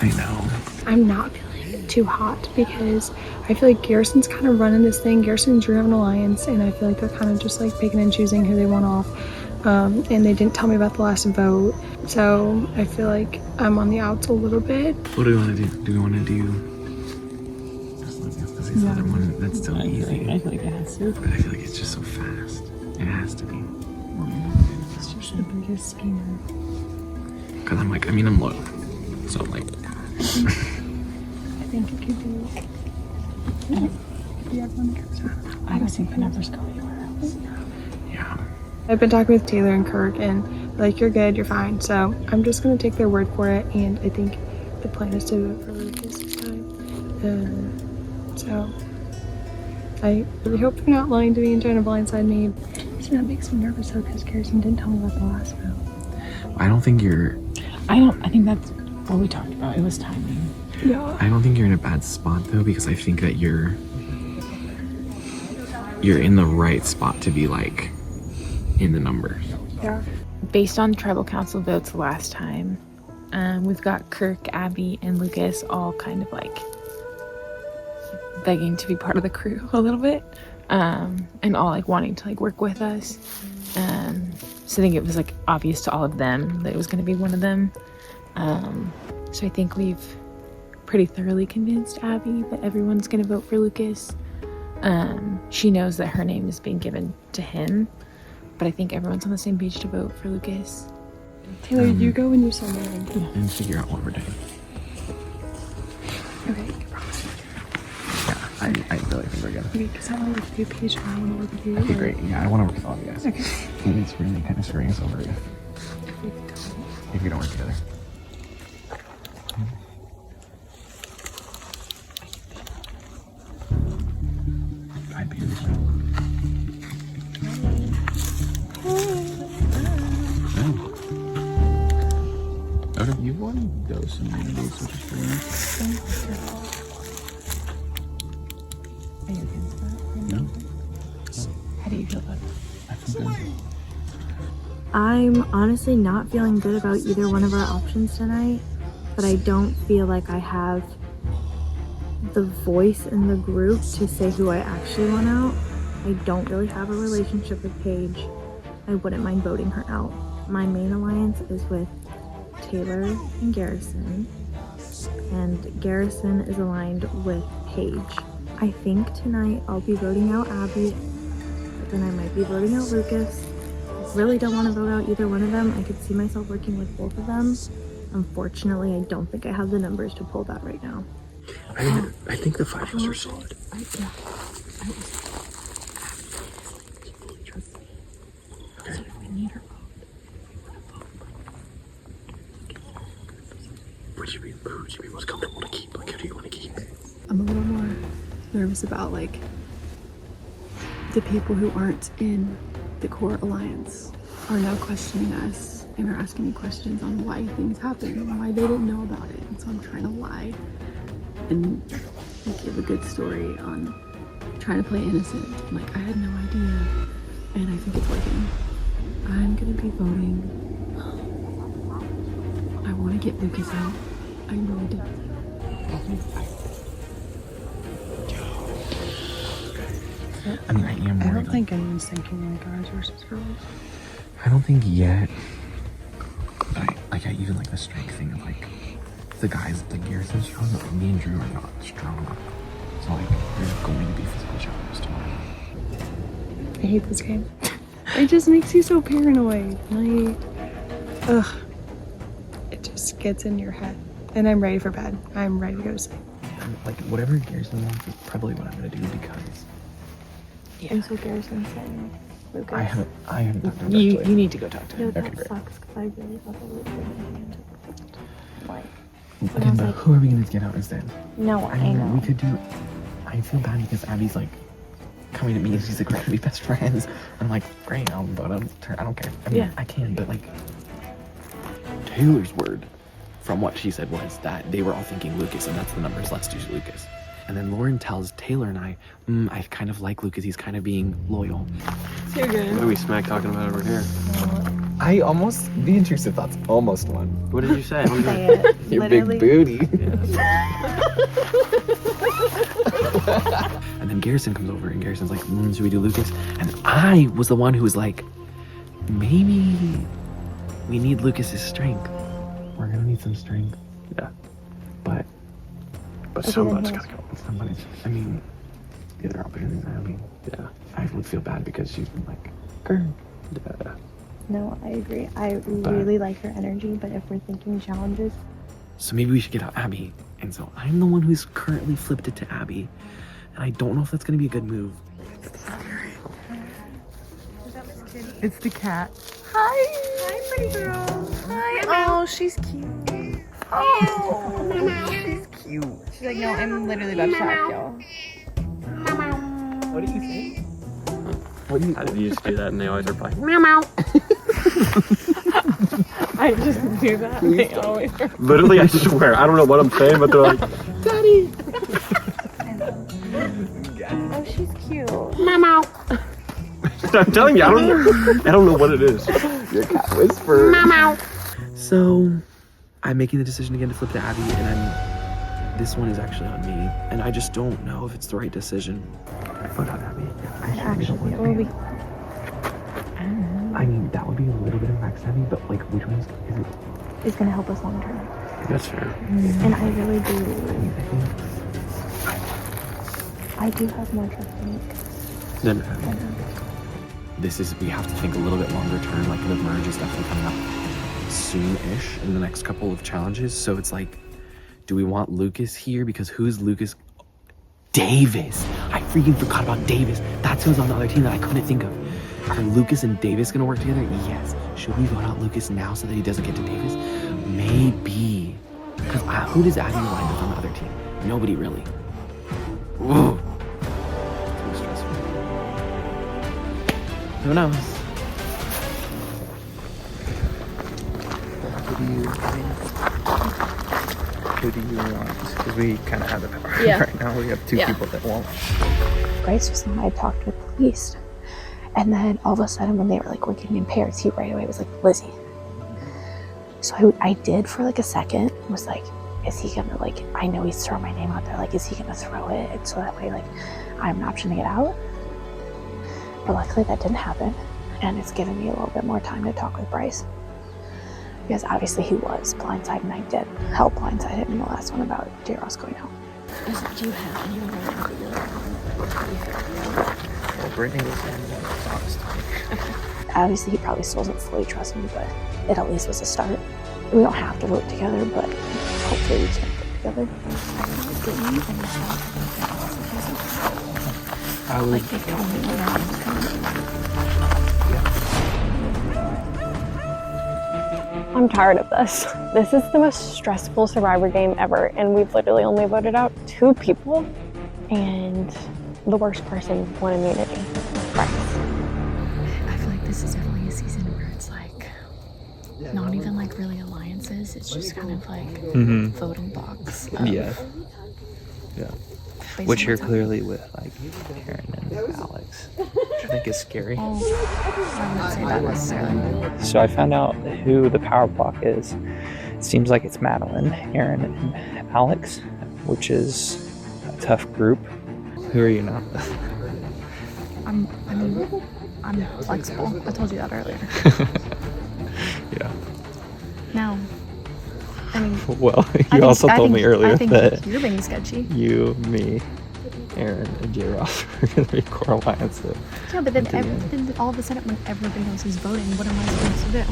I know. I'm not feeling too hot because I feel like Garrison's kind of running this thing. Garrison and Drew have an alliance, and I feel like they're kind of just like picking and choosing who they want off. And they didn't tell me about the last vote, so I feel like I'm on the outs a little bit. What do we want to do? Do we want to do? Because the other one, that's still easy. I feel like it has to. But I feel like it's just so fast. It has to be. It's just the biggest schemer. Because I'm like, I'm low. So I'm like. I think it could be. I don't think the numbers go anywhere else. Yeah. I've been talking with Taylor and Kirk, and like, you're good, you're fine. So I'm just gonna take their word for it, and I think the plan is to vote for Lucas this time. So I really hope they're not lying to me and trying to blindside me. So that makes me nervous though, because Garrison didn't tell me about the last vote. I don't think you're. I think that's what we talked about. It was timing. Yeah. I don't think you're in a bad spot though, because I think that you're in the right spot to be like in the numbers. Yeah. Based on tribal council votes last time, we've got Kirk, Abby, and Lucas all kind of like begging to be part of the crew a little bit, and all like wanting to like work with us. So I think it was like obvious to all of them that it was going to be one of them. So I think we've pretty thoroughly convinced Abby that everyone's gonna vote for Lucas. She knows that her name is being given to him, but I think everyone's on the same page to vote for Lucas. Taylor, you go when you send me. And figure out what we're doing. Okay. Yeah, I really think we're good. Okay, because I want to work with you, Paige, and I want to work with you. That'd be great. Yeah, I want to work with all of you guys. Okay. And it's really kind of screwing us over if we don't work together. I'd be really fine. Okay. You've won those immunities, which is pretty nice. Are you against that? No. How do you feel about it? I feel good. I'm honestly not feeling good about either one of our options tonight, but I don't feel like I have the voice in the group to say who I actually want out. I don't really have a relationship with Paige. I wouldn't mind voting her out. My main alliance is with Taylor and Garrison, and Garrison is aligned with Paige. I think tonight I'll be voting out Abby, but then I might be voting out Lucas. I really don't want to vote out either one of them. I could see myself working with both of them. Unfortunately, I don't think I have the numbers to pull that right now. I think the 5 of us are solid. Who do you mean most comfortable to keep? Like, who do you want to keep? I'm a little more nervous about like the people who aren't in the core alliance are now questioning us and are asking me questions on why things happened and why they didn't know about it. And so I'm trying to lie and give a good story on trying to play innocent. Like, I had no idea, and I think it's working. I'm gonna be voting. I want to get Lucas out. I really do. I mean, I am worried. I don't think anyone's thinking like guys versus girls. I don't think yet. But I even like the strength thing of like the guys, like Garrison's strong, but me and Drew are not strong. So like there's going to be physical challenges tomorrow. I hate this game. It just makes you so paranoid. Like, ugh. It just gets in your head. And I'm ready for bed. I'm ready to go to sleep. Like whatever Garrison wants is probably what I'm gonna do because And so Garrison saying Lucas. I haven't talked to him. You need to go talk to him. No, that Okay, great. sucks because I really thought that was going Like, Again, but who are we gonna get out instead? no, I mean, know. we could do. I feel bad because Abby's like coming to me and she's like, "We're gonna be best friends." I'm like, "Great, I'll vote him. I don't care. I mean, Yeah. I can, but like Taylor's word from what she said was that they were all thinking Lucas, and that's the numbers. Let's do Lucas." And then Lauren tells Taylor and I kind of like Lucas. He's kind of being loyal. You're good. What are we smack talking about over here? I almost, the intrusive thoughts almost won. What did you say? Say it. Your Literally. big booty. And then Garrison comes over and Garrison's like, should we do Lucas? And I was the one who was like, maybe we need Lucas's strength. We're gonna need some strength. Yeah. But somebody's gotta go. somebody's, I mean, the other opportunities, I mean, Yeah. I would feel bad because she's been like, girl. Yeah. No, I agree. I really like her energy, but if we're thinking challenges, So maybe we should get out Abby. And so I'm the one who's currently flipped it to Abby. And I don't know if that's gonna be a good move. It's the cat. Hi, pretty girl. Hi. Oh, she's cute. Oh, she's cute. She's like, no, I'm literally about to shock y'all. What do you think? How did you just do that and they always reply? Meow meow. I just do that. They always. Literally, I swear, I don't know what I'm saying, but they're like, Daddy. Oh, she's cute. Meow meow. I'm telling you, I don't know what it is. Your cat whisper. Meow meow. So I'm making the decision again to flip to Abby, and this one is actually on me, and I just don't know if it's the right decision. Vote on Abby. actually, or we. I mean, that would be a little bit of backstabbing, but like, which one is it? It's gonna help us long term. That's fair. And I really do. I do have more trust in Luke. Then we have to think a little bit longer term. Like the merge is definitely coming up soon-ish in the next couple of challenges. So it's like, do we want Lucas here? Because who's Lucas? Davis. I freaking forgot about Davis. That's who's on the other team that I couldn't think of. Are Lucas and Davis gonna work together? Yes. Should we vote out Lucas now so that he doesn't get to Davis? Maybe. Because who does Abby line with on the other team? Nobody really. Ooh. Too stressful. Who knows? Who do you want? Because we kind of have the power Yeah. right now. We have two Yeah. people that won't. Bryce was the one I talked with the least. And then all of a sudden when they were like working in pairs, he right away was like, Lizzie. So I did for like a second, was like, is he gonna like, I know he's throwing my name out there, like is he gonna throw it so that way like I'm an option to get out? But luckily that didn't happen. And it's given me a little bit more time to talk with Bryce. Because obviously he was blindsided and I did help blindside him in the last one about J. Ross going out. Do you have anyone right now that you're Well, Brittany was in the talks to me. Obviously he probably still doesn't fully trust me, but it at least was a start. We don't have to work together, but hopefully we can work together. I would. Like they told me when I was coming. I'm tired of this. This is the most stressful Survivor game ever, and we've literally only voted out 2 people, and the worst person won immunity. Bryce. I feel like this is definitely a season where it's like not even like really alliances. It's just kind of like voting box. Yeah. Which you're clearly with like Aaron and Alex, which I think is scary. I wouldn't say that necessarily. So I found out who the power block is. It seems like it's Madeline, Aaron, and Alex, which is a tough group. Who are you now? I'm flexible. I told you that earlier. Yeah. No. I mean, Well, you also told me earlier I think that you're being sketchy. you, me, Aaron, and J. Ross are going to be core alliance. Yeah, but then all of a sudden when everybody else is voting, what am I supposed to do?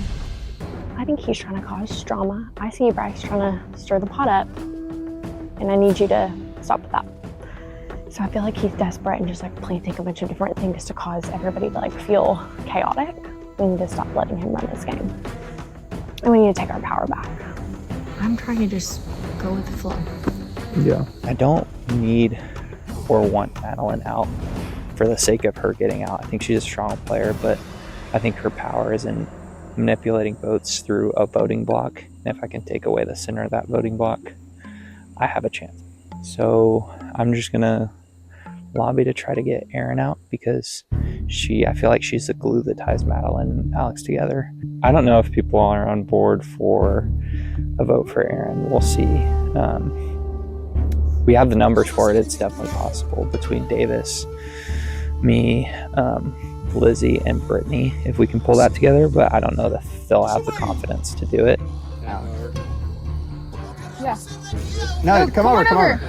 I think he's trying to cause drama. I see Bryce trying to stir the pot up, and I need you to stop with that. So I feel like he's desperate and just like planting a bunch of different things just to cause everybody to like feel chaotic. We need to stop letting him run this game. And we need to take our power back. I'm trying to just go with the flow. Yeah. I don't need or want Madeline out for the sake of her getting out. I think she's a strong player, but I think her power is in manipulating votes through a voting block. And if I can take away the center of that voting block, I have a chance. So I'm just gonna lobby to try to get Aaron out because I feel like she's the glue that ties Madeline and Alex together. I don't know if people are on board for a vote for Aaron. We'll see. We have the numbers for it. It's definitely possible between Davis, me, Lizzie, and Brittany if we can pull that together, but I don't know that they'll have the confidence to do it. Yeah. No, come over.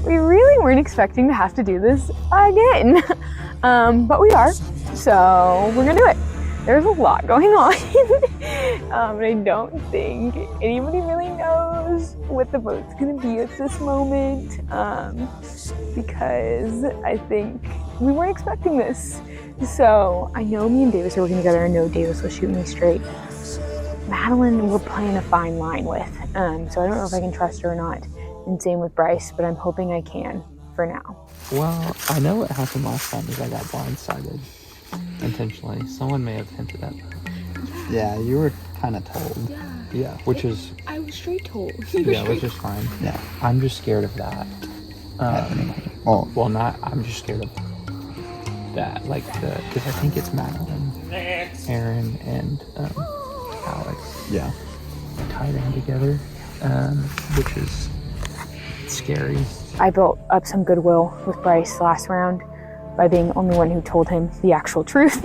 We really weren't expecting to have to do this again. But we are, so we're gonna do it. There's a lot going on. And I don't think anybody really knows what the vote's gonna be at this moment. Because I think we weren't expecting this. So I know me and Davis are working together. I know Davis will shoot me straight. Madeline we're playing a fine line with. So I don't know if I can trust her or not. And same with Bryce, but I'm hoping I can for now. Well, I know what happened last time is I got blindsided intentionally. Someone may have hinted at that. Yeah, you were kind of told. Yeah, which is... I was straight told. Yeah, which is fine. Yeah. I'm just scared of that. I'm just scared of that. Like, because I think it's Madeline, Aaron, and Alex. Yeah. Tied in together, which is scary. I built up some goodwill with Bryce last round by being the only one who told him the actual truth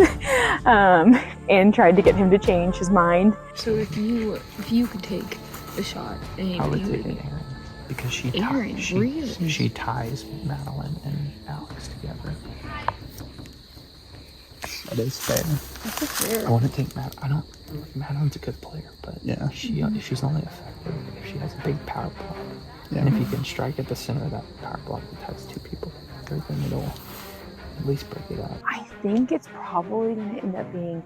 and tried to get him to change his mind. So if you could take the shot and I would anybody. take Aaron because she Aaron, ties. really? She ties Madeline and Alex together. That is fair. That's fair. I want to take Madeline's a good player, but Yeah. she's only effective if she has a big power block. Yeah. And if you can strike at the center of that power block that ties two people, then it'll at least break it up. I think it's probably going to end up being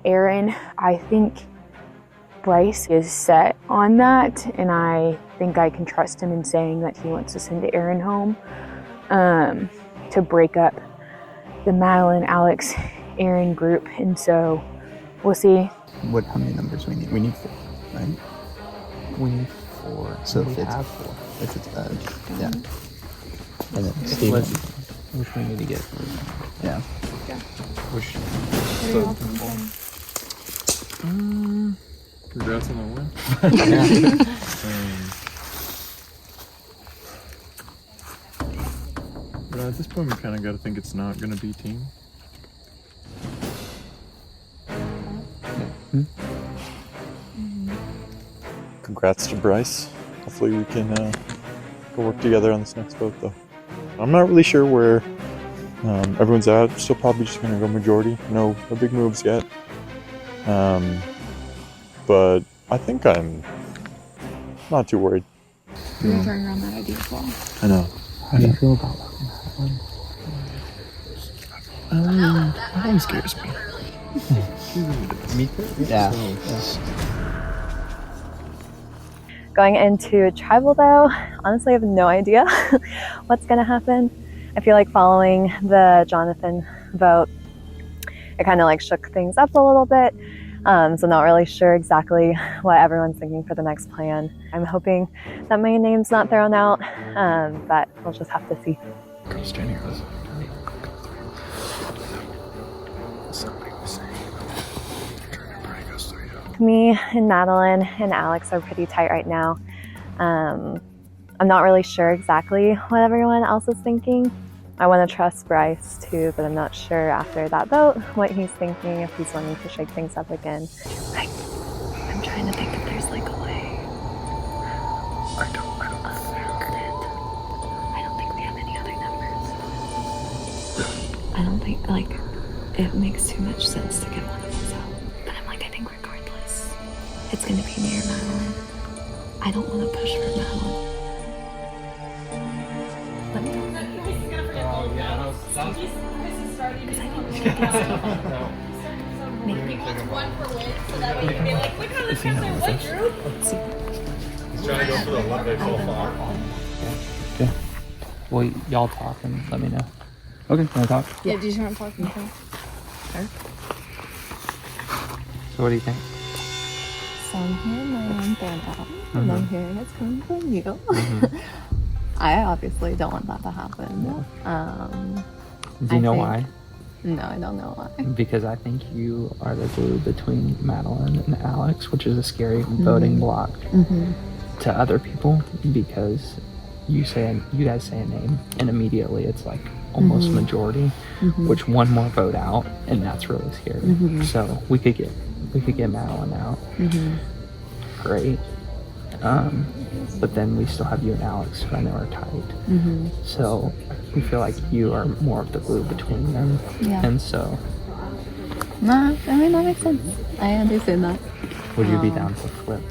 Aaron. I think Bryce is set on that, and I think I can trust him in saying that he wants to send Aaron home to break up the Madeline, Alex, Aaron group, and so we'll see. How many numbers we need? We need 4, right? We need 4. So we if it's, have 4. If it's yeah. And then Steven. Which we need to get. Yeah. Which. Congrats on the win. But at this point, we kind of got to think it's not going to be team. Congrats to Bryce. Hopefully we can go work together on this next vote, though. I'm not really sure where everyone's at. Still probably just going to go majority. No big moves yet. But I think I'm not too worried. You're throwing around that idea as well. I know. How do you feel about that? That one scares me. Me too. Yeah. Going into tribal though, honestly I have no idea what's gonna happen. I feel like following the Jonathan vote, it kind of like shook things up a little bit. So not really sure exactly what everyone's thinking for the next plan. I'm hoping that my name's not thrown out, but we'll just have to see. Stand here. Me and Madeline and Alex are pretty tight right now. I'm not really sure exactly what everyone else is thinking. I want to trust Bryce too, but I'm not sure after that vote what he's thinking, if he's wanting to shake things up again. I'm trying to think if there's like a way. I don't think we have any other numbers. I don't think, like, it makes too much sense to get one of us out. But I'm like, I think regardless, it's going to be me or Madeline. I don't want to push for Madeline. Let me know. Maybe wants one for win, so that way you can be like, look how this guy's like, what, Drew? He's trying to go for the Olympics so far. Yeah. Well, y'all talk and let me know. Okay, want to talk? Yeah, do you want to talk? Sure. So what do you think? So I'm hearing my own fan out, and I'm hearing it's coming from you. I obviously don't want that to happen. Do you know why? No, I don't know why. Because I think you are the glue between Madeline and Alex, which is a scary voting block to other people, because you guys say a name and immediately it's like almost majority, which one more vote out and that's really scary. So we could get Madeline out. Great. But then we still have you and Alex, who I know are tight. So we feel like you are more of the glue between them. Yeah. And so Nah, I mean, that makes sense. I understand that. would you be down to flip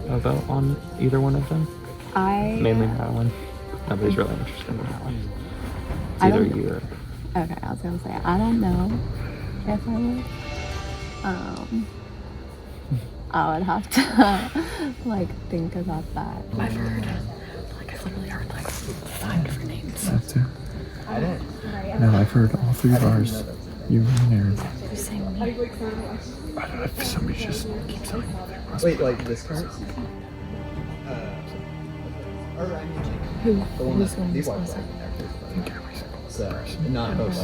a vote on either one of them? Mainly Madeline. Nobody's really interested in Alex. It's I either don't- you or... Okay, I was gonna say, I don't know if I would. I would have to, like, think about that. I've heard, like, I've literally heard, like, 5 different names. That's it. No, I've heard all 3 of ours. You and Aaron. Who's saying me? I don't know if somebody just keeps telling me they must Wait, be. like this card? Who's going These to ones. sponsor? So, not both.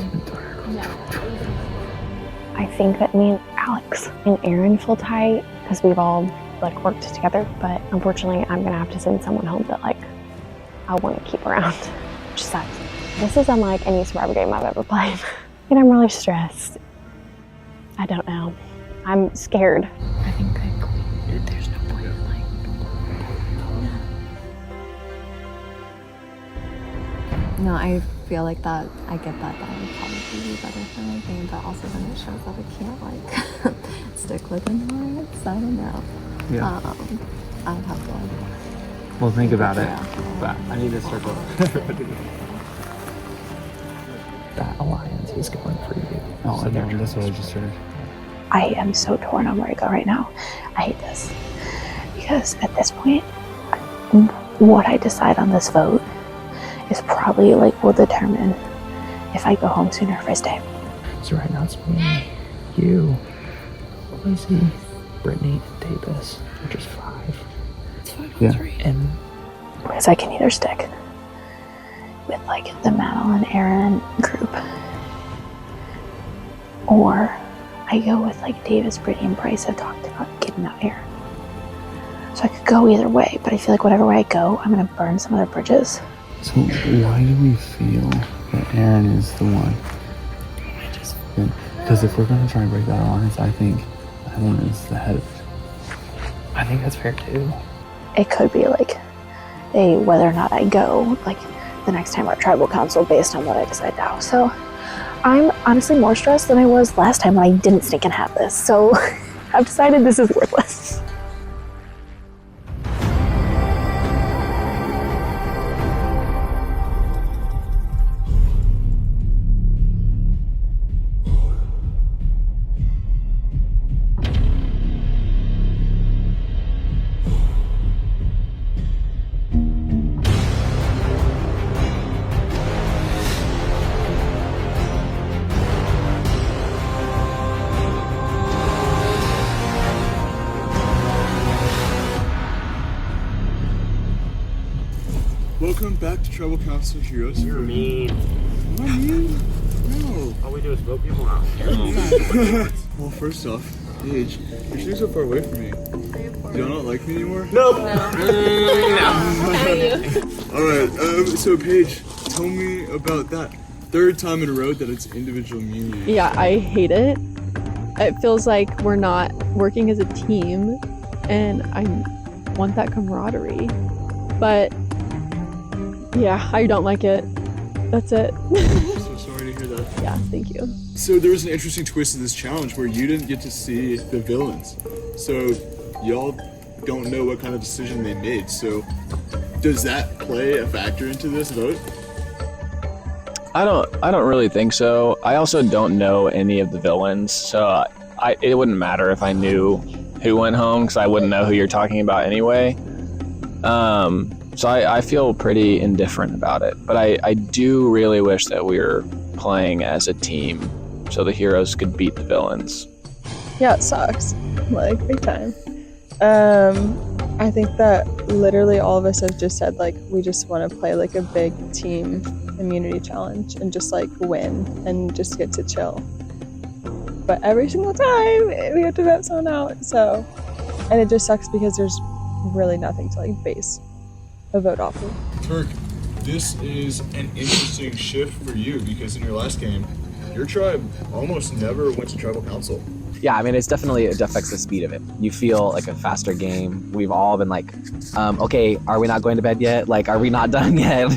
I think that me and Alex and Aaron feel tight because we've all like worked together, but unfortunately I'm gonna have to send someone home that like I want to keep around, which sucks. This is unlike any Survivor game I've ever played and I'm really stressed. I don't know. I'm scared. I think like there's no point in like No, I feel like that, I get that would probably be better for my game, but also then it shows that I can't like stick with Norris. I don't know. Yeah. I'd have to like. Well, think about it. But I need to circle. That alliance is going for you. Oh, I know. That's what I just heard. I am so torn on where to go right now. I hate this. Because at this point, what I decide on this vote is probably like will determine if I go home sooner or if I stay. So right now it's me, you, Lacey, Brittany, and Davis, which is 5. It's 5 Yeah. 3. And because I can either stick with like the Madeline Aaron group, or I go with like Davis, Brittany, and Bryce have talked about getting out Aaron. So I could go either way, but I feel like whatever way I go, I'm gonna burn some other bridges. So why do we feel that Aaron is the one? Because if we're going to try and break that alliance, I think Aaron is the head of it. I think that's fair too. It could be like whether or not I go like the next time our tribal council based on what I decide now. So I'm honestly more stressed than I was last time when I didn't sneak and have this. So I've decided this is worthless. Welcome back to Tribal Council Heroes. You're mean. Am I mean? No. All we do is vote people out. Well, first off, Paige, you're sitting so far away from me. Do y'all not like me anymore? Nope. Alright, so Paige, tell me about that 3rd time in a row that it's individual immunity. Yeah, I hate it. It feels like we're not working as a team, and I want that camaraderie. But yeah, I don't like it. That's it. I'm so sorry to hear that. Yeah, thank you. So there was an interesting twist to this challenge where you didn't get to see the villains. So y'all don't know what kind of decision they made. So does that play a factor into this vote? I don't really think so. I also don't know any of the villains, so it wouldn't matter if I knew who went home because I wouldn't know who you're talking about anyway. So I feel pretty indifferent about it, but I do really wish that we were playing as a team so the heroes could beat the villains. Yeah, it sucks. Like, big time. I think that literally all of us have just said, like, we just want to play, like, a big team immunity challenge and just, like, win and just get to chill. But every single time, we have to vote someone out, so... And it just sucks because there's really nothing to, like, base a vote off of. Turk, this is an interesting shift for you because in your last game, your tribe almost never went to tribal council. Yeah, I mean, it affects the speed of it. You feel like a faster game. We've all been like, okay, are we not going to bed yet? Like, are we not done yet?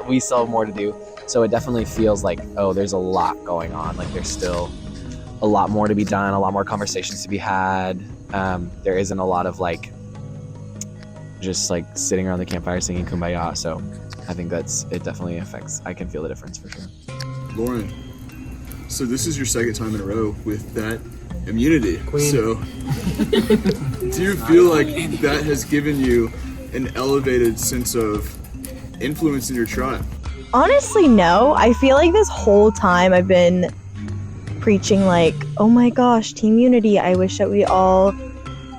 We still have more to do. So it definitely feels like, oh, there's a lot going on. Like, there's still a lot more to be done, a lot more conversations to be had. There isn't a lot of like, just like sitting around the campfire singing Kumbaya. So I think it definitely affects, I can feel the difference for sure. Lauren, so this is your 2nd time in a row with that immunity. Queen. So do you feel like that has given you an elevated sense of influence in your tribe? Honestly, no. I feel like this whole time I've been preaching like, oh my gosh, team unity. I wish that we all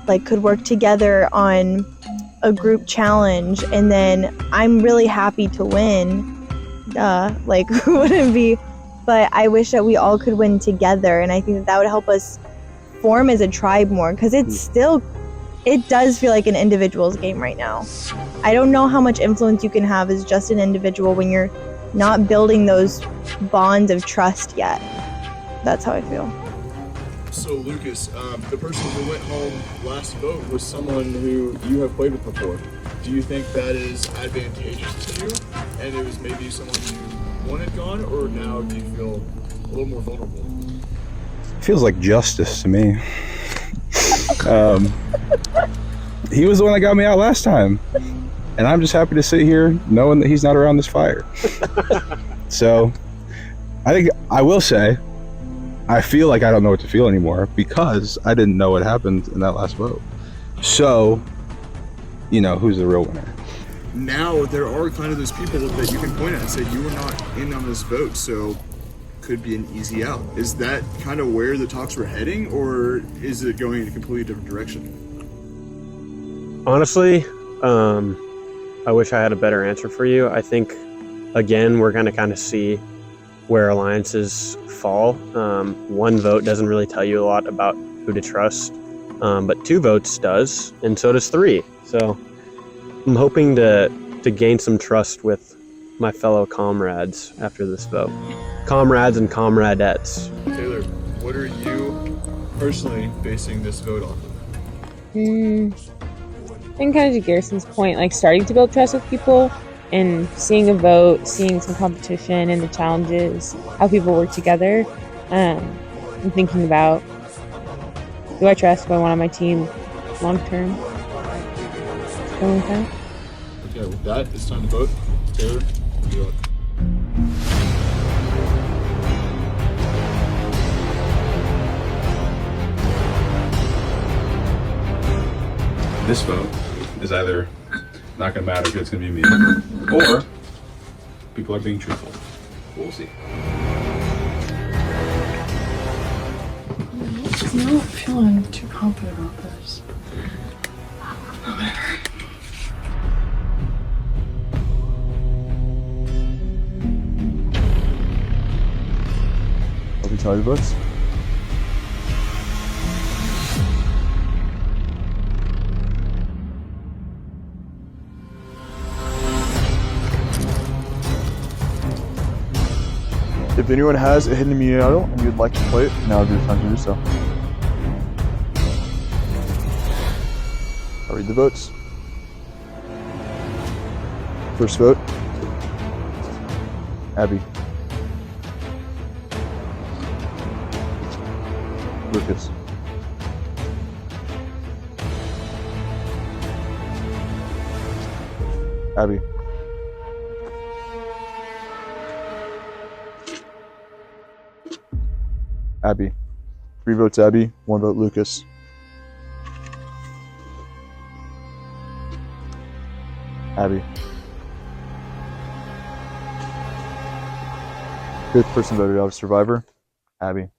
like could work together on a group challenge, and then I'm really happy to win. Like who wouldn't be? But I wish that we all could win together, and I think that would help us form as a tribe more, because it does feel like an individual's game right now. I don't know how much influence you can have as just an individual when you're not building those bonds of trust yet. That's how I feel. So Lucas, the person who went home last vote was someone who you have played with before. Do you think that is advantageous to you? And it was maybe someone you wanted gone, or now do you feel a little more vulnerable? Feels like justice to me. He was the one that got me out last time, and I'm just happy to sit here knowing that he's not around this fire. So I think I will say I feel like I don't know what to feel anymore because I didn't know what happened in that last vote. So, you know, who's the real winner? Now there are kind of those people that you can point at and say you were not in on this vote, so could be an easy out. Is that kind of where the talks were heading, or is it going in a completely different direction? Honestly, I wish I had a better answer for you. I think, again, we're going to kind of see where alliances fall. One vote doesn't really tell you a lot about who to trust, but 2 votes does, and so does 3. So I'm hoping to gain some trust with my fellow comrades after this vote. Comrades and comradettes. Taylor, what are you personally basing this vote on? I think kind of to Garrison's point, like starting to build trust with people and seeing a vote, seeing some competition and the challenges, how people work together, and thinking about, do I trust who I want on my team long term? Something like that. Okay, with that, it's time to vote. Taylor, you're up. This vote is either not going to matter if it's going to be me, or people are being truthful. We'll see. I'm not feeling too confident about this. Let me tell you the votes. If anyone has a hidden immunity idol and you'd like to play it, now would be the time to do so. I'll read the votes. First vote, Abby. Lucas. Abby. Abby. 3 votes Abby, 1 vote Lucas. Abby. 5th person voted out of Survivor, Abby.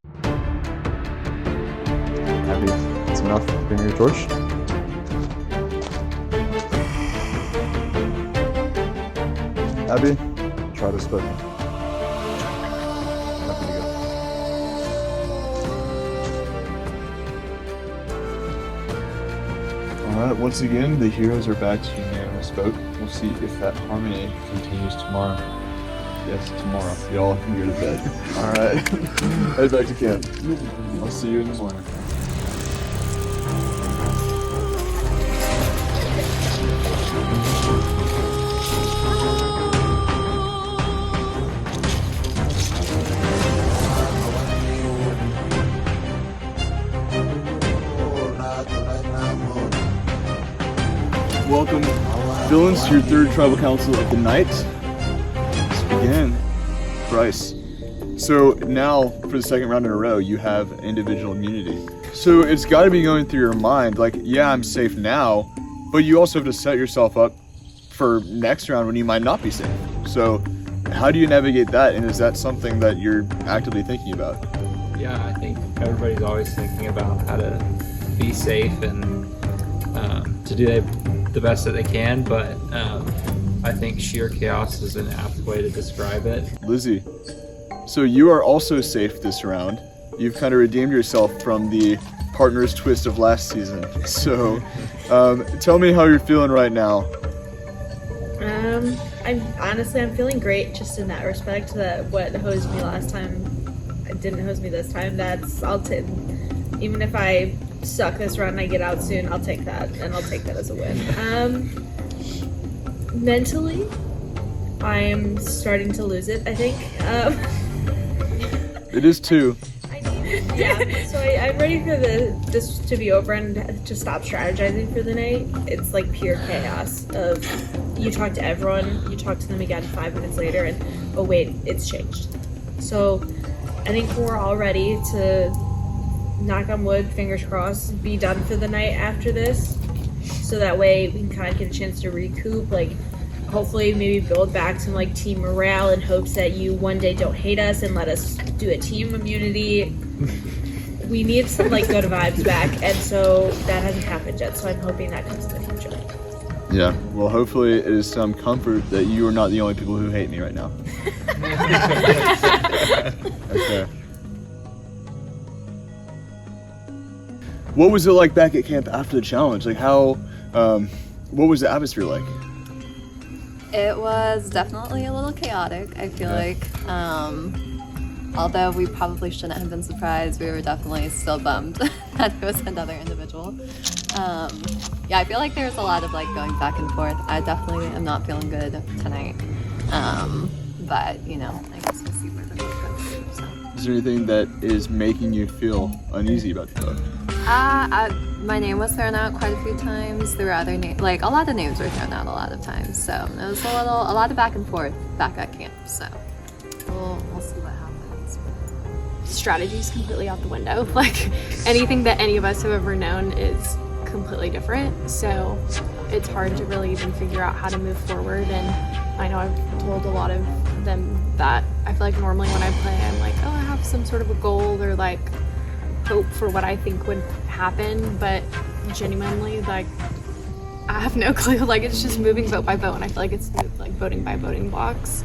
Abby, that's enough. Bring your torch. Abby, try this button. Happy to go. Alright, once again, the heroes are back to unanimous vote. We'll see if that harmony continues tomorrow. Yes, tomorrow. Y'all can go to bed. Alright, head back to camp. I'll see you in the morning. Welcome, villains, to your 3rd tribal council of the night. Let's begin. Bryce. So now, for the 2nd round in a row, you have individual immunity. So it's got to be going through your mind, like, yeah, I'm safe now, but you also have to set yourself up for next round when you might not be safe. So how do you navigate that, and is that something that you're actively thinking about? Yeah, I think everybody's always thinking about how to be safe and to do the best that they can, but I think sheer chaos is an apt way to describe it. Lizzie, so you are also safe this round. You've kind of redeemed yourself from the partner's twist of last season. So tell me how you're feeling right now. I'm feeling great just in that respect, that what hosed me last time didn't hose me this time. Even if I suck this run and I get out soon, I'll take that, and I'll take that as a win. Mentally, I'm starting to lose it, I think. It is 2. Yeah, so I'm ready for this to be over and to stop strategizing for the night. It's like pure chaos of you talk to everyone, you talk to them again 5 minutes later, and oh wait, it's changed. So I think we're all ready to, knock on wood, fingers crossed, be done for the night after this. So that way we can kind of get a chance to recoup, like hopefully maybe build back some like team morale in hopes that you one day don't hate us and let us do a team immunity. We need some like good vibes back, and so that hasn't happened yet, so I'm hoping that comes in the future. Yeah, well, hopefully it is some comfort that you are not the only people who hate me right now. Okay. What was it like back at camp after the challenge? Like how, what was the atmosphere like? It was definitely a little chaotic, I feel like. Although we probably shouldn't have been surprised, we were definitely still bummed that it was another individual. Yeah, I feel like there's a lot of like going back and forth. I definitely am not feeling good tonight. But, you know, I guess we'll see where the vote goes. So. Is there anything that is making you feel uneasy about the vote? My name was thrown out quite a few times. There were other names, like a lot of names were thrown out a lot of times. So it was a lot of back and forth back at camp. So we'll see what happens. Strategy is completely out the window. Like anything that any of us have ever known is completely different. So it's hard to really even figure out how to move forward. And I know I've told a lot of them that I feel like normally when I play, I'm like, oh, I have some sort of a goal or like hope for what I think would happen. But genuinely, like, I have no clue. Like it's just moving vote by vote, and I feel like it's like voting by voting blocks.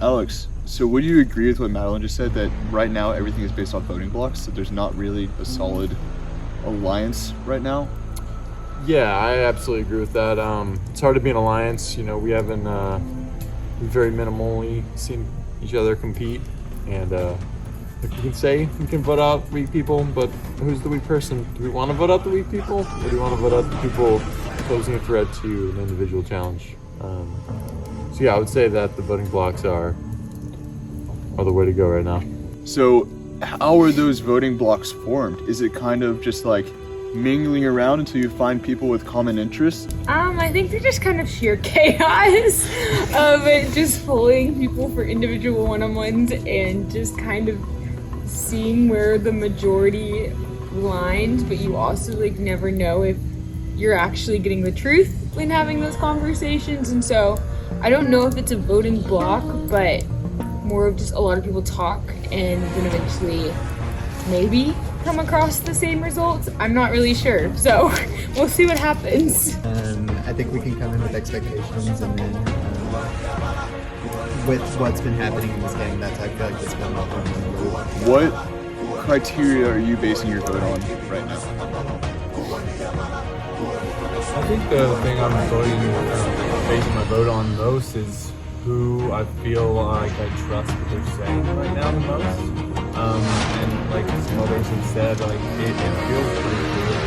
Alex, so would you agree with what Madeline just said, that right now everything is based on voting blocks, that there's not really a solid alliance right now? Yeah, I absolutely agree with that. It's hard to be an alliance. You know, we haven't very minimally seen each other compete, and like you can say we can vote out weak people, but who's the weak person? Do we want to vote out the weak people, or do we want to vote out the people posing a threat to an individual challenge? So yeah, I would say that the voting blocks are the way to go right now. So how are those voting blocks formed? Is it kind of just like mingling around until you find people with common interests? I think they're just kind of sheer chaos of it, just pulling people for individual one-on-ones and just kind of seeing where the majority lines, but you also like never know if you're actually getting the truth when having those conversations. And so I don't know if it's a voting block, but more of just a lot of people talk and then eventually maybe come across the same results. I'm not really sure, so we'll see what happens. I think we can come in with expectations, and then with what's been happening in this game, I feel like it's been well done. What criteria are you basing your vote on right now? I think the thing I'm basing my vote on most is who I feel like I trust what they're saying right now the most. And like some others have said, like it feels pretty good.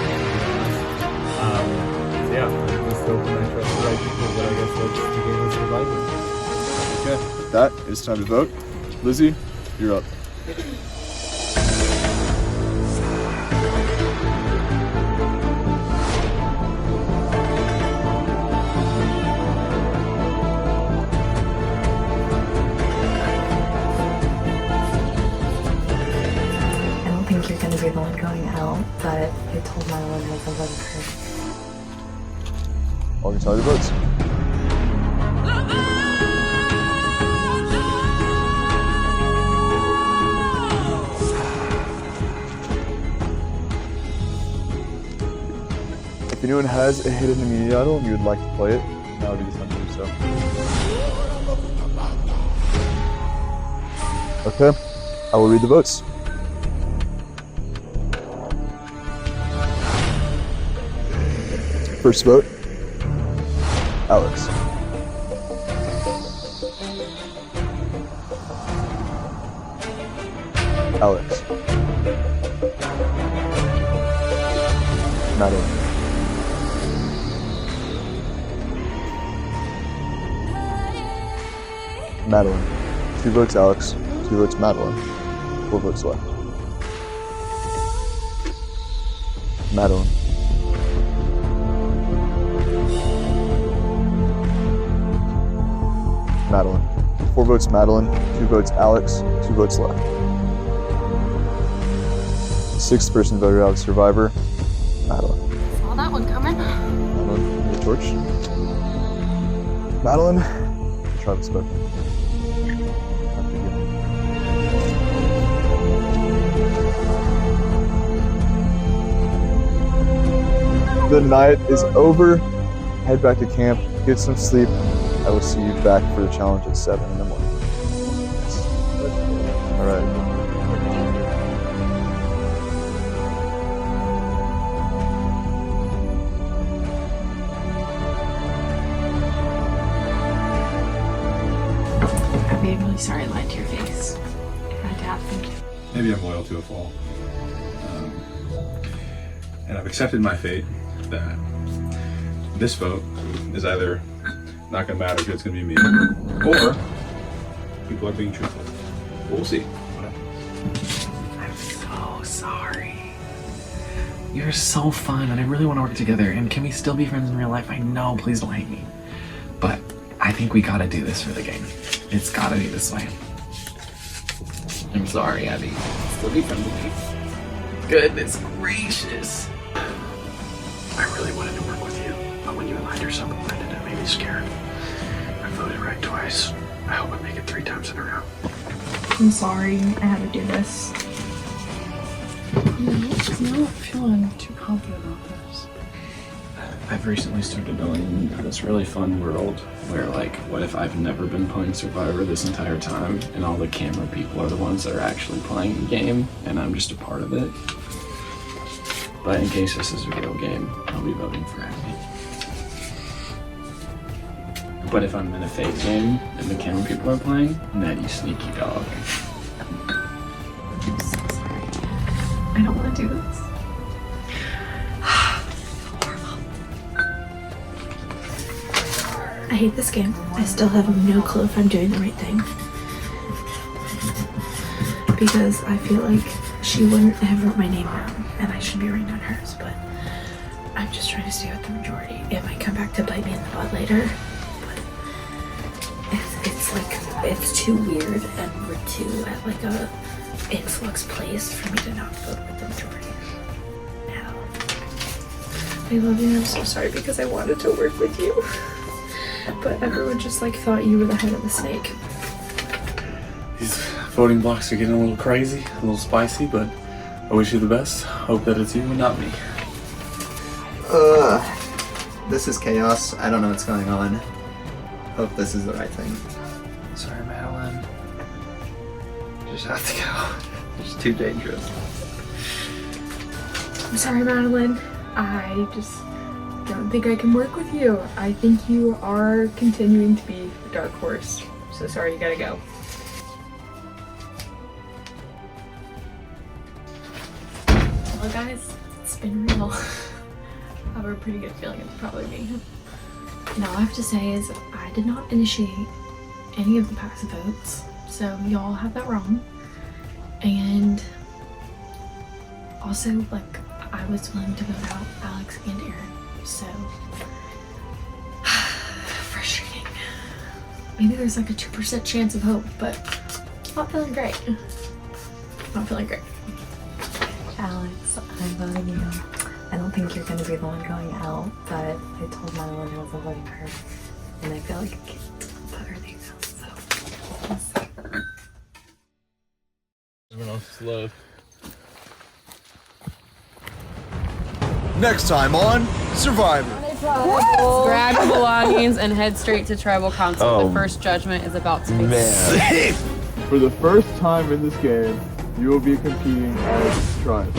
Yeah, I'm just hoping I trust the right people, but I guess let's begin with surviving. Okay, with that, it's time to vote. Lizzie, you're up. You're going to be the one going out, but I told Madeline I was voting her. All your target votes. If anyone has a hidden immunity idol and you would like to play it, now would be the time to do so. Okay, I will read the votes. First vote, Alex. Alex. Madeline. Madeline. 2 votes Alex, 2 votes Madeline, 4 votes left. Madeline. Madeline. 4 votes Madeline, 2 votes Alex, 2 votes left. 6th person voted out of Survivor, Madeline. Saw that one coming. Madeline, your torch. Madeline, Travis spoken. The night is over. Head back to camp, get some sleep. I will see you back for the challenge at 7 in the morning. Yes. All right. Abby, I'm really sorry I lied to your face. If I had to have thank you. Maybe I'm loyal to a fault. And I've accepted my fate that this vote is either not gonna matter if it's gonna be me, or people are being truthful. We'll see. I'm so sorry. You're so fun and I really want to work together, and can we still be friends in real life? I know, please don't hate me. But I think we gotta do this for the game. It's gotta be this way. I'm sorry, Abby. Still be friends with me. Goodness gracious. I really wanted to work with you, but when you lied yourself and blinded, it made me scared. I voted right twice. I hope I make it 3 times in a row. I'm sorry I had to do this. I'm not feeling too confident about this. I've recently started knowing this really fun world where, like, what if I've never been playing Survivor this entire time and all the camera people are the ones that are actually playing the game and I'm just a part of it? But in case this is a real game, I'll be voting for Abby. But if I'm in a fake game and the camera people are playing, Ned, you sneaky dog. I'm so sorry. I don't want to do this. I hate this game. I still have no clue if I'm doing the right thing. Because I feel like she wouldn't have wrote my name down, and I should be writing down hers, but I'm just trying to stay with the majority. It might come back to bite me in the butt later, but it's like, it's too weird, and we're too at like a influx place for me to not vote with the majority. No. I love you, I'm so sorry because I wanted to work with you. But everyone just like thought you were the head of the snake. These voting blocks are getting a little crazy, a little spicy, but I wish you the best. Hope that it's you and not me. This is chaos. I don't know what's going on. Hope this is the right thing. Sorry, Madeline. You just have to go. It's too dangerous. I'm sorry, Madeline. I just don't think I can work with you. I think you are continuing to be the dark horse. So sorry, you gotta go. Hello guys, it's been real. I have a pretty good feeling it's probably me. And all I have to say is I did not initiate any of the passive votes, so y'all have that wrong. And also, like, I was willing to vote out Alex and Aaron, so frustrating. Maybe there's like a 2% chance of hope, but not feeling great. Not feeling great. Alex, I'm voting you. I don't think you're going to be the one going out, but I told Madeline I wasn't voting for her, and I feel like I can't put her name out, so we'll see. Everyone else is low. Next time on Survivor. Grab your belongings and head straight to tribal council. Oh. The first judgment is about to be Man. For the first time in this game, you will be competing as tribes.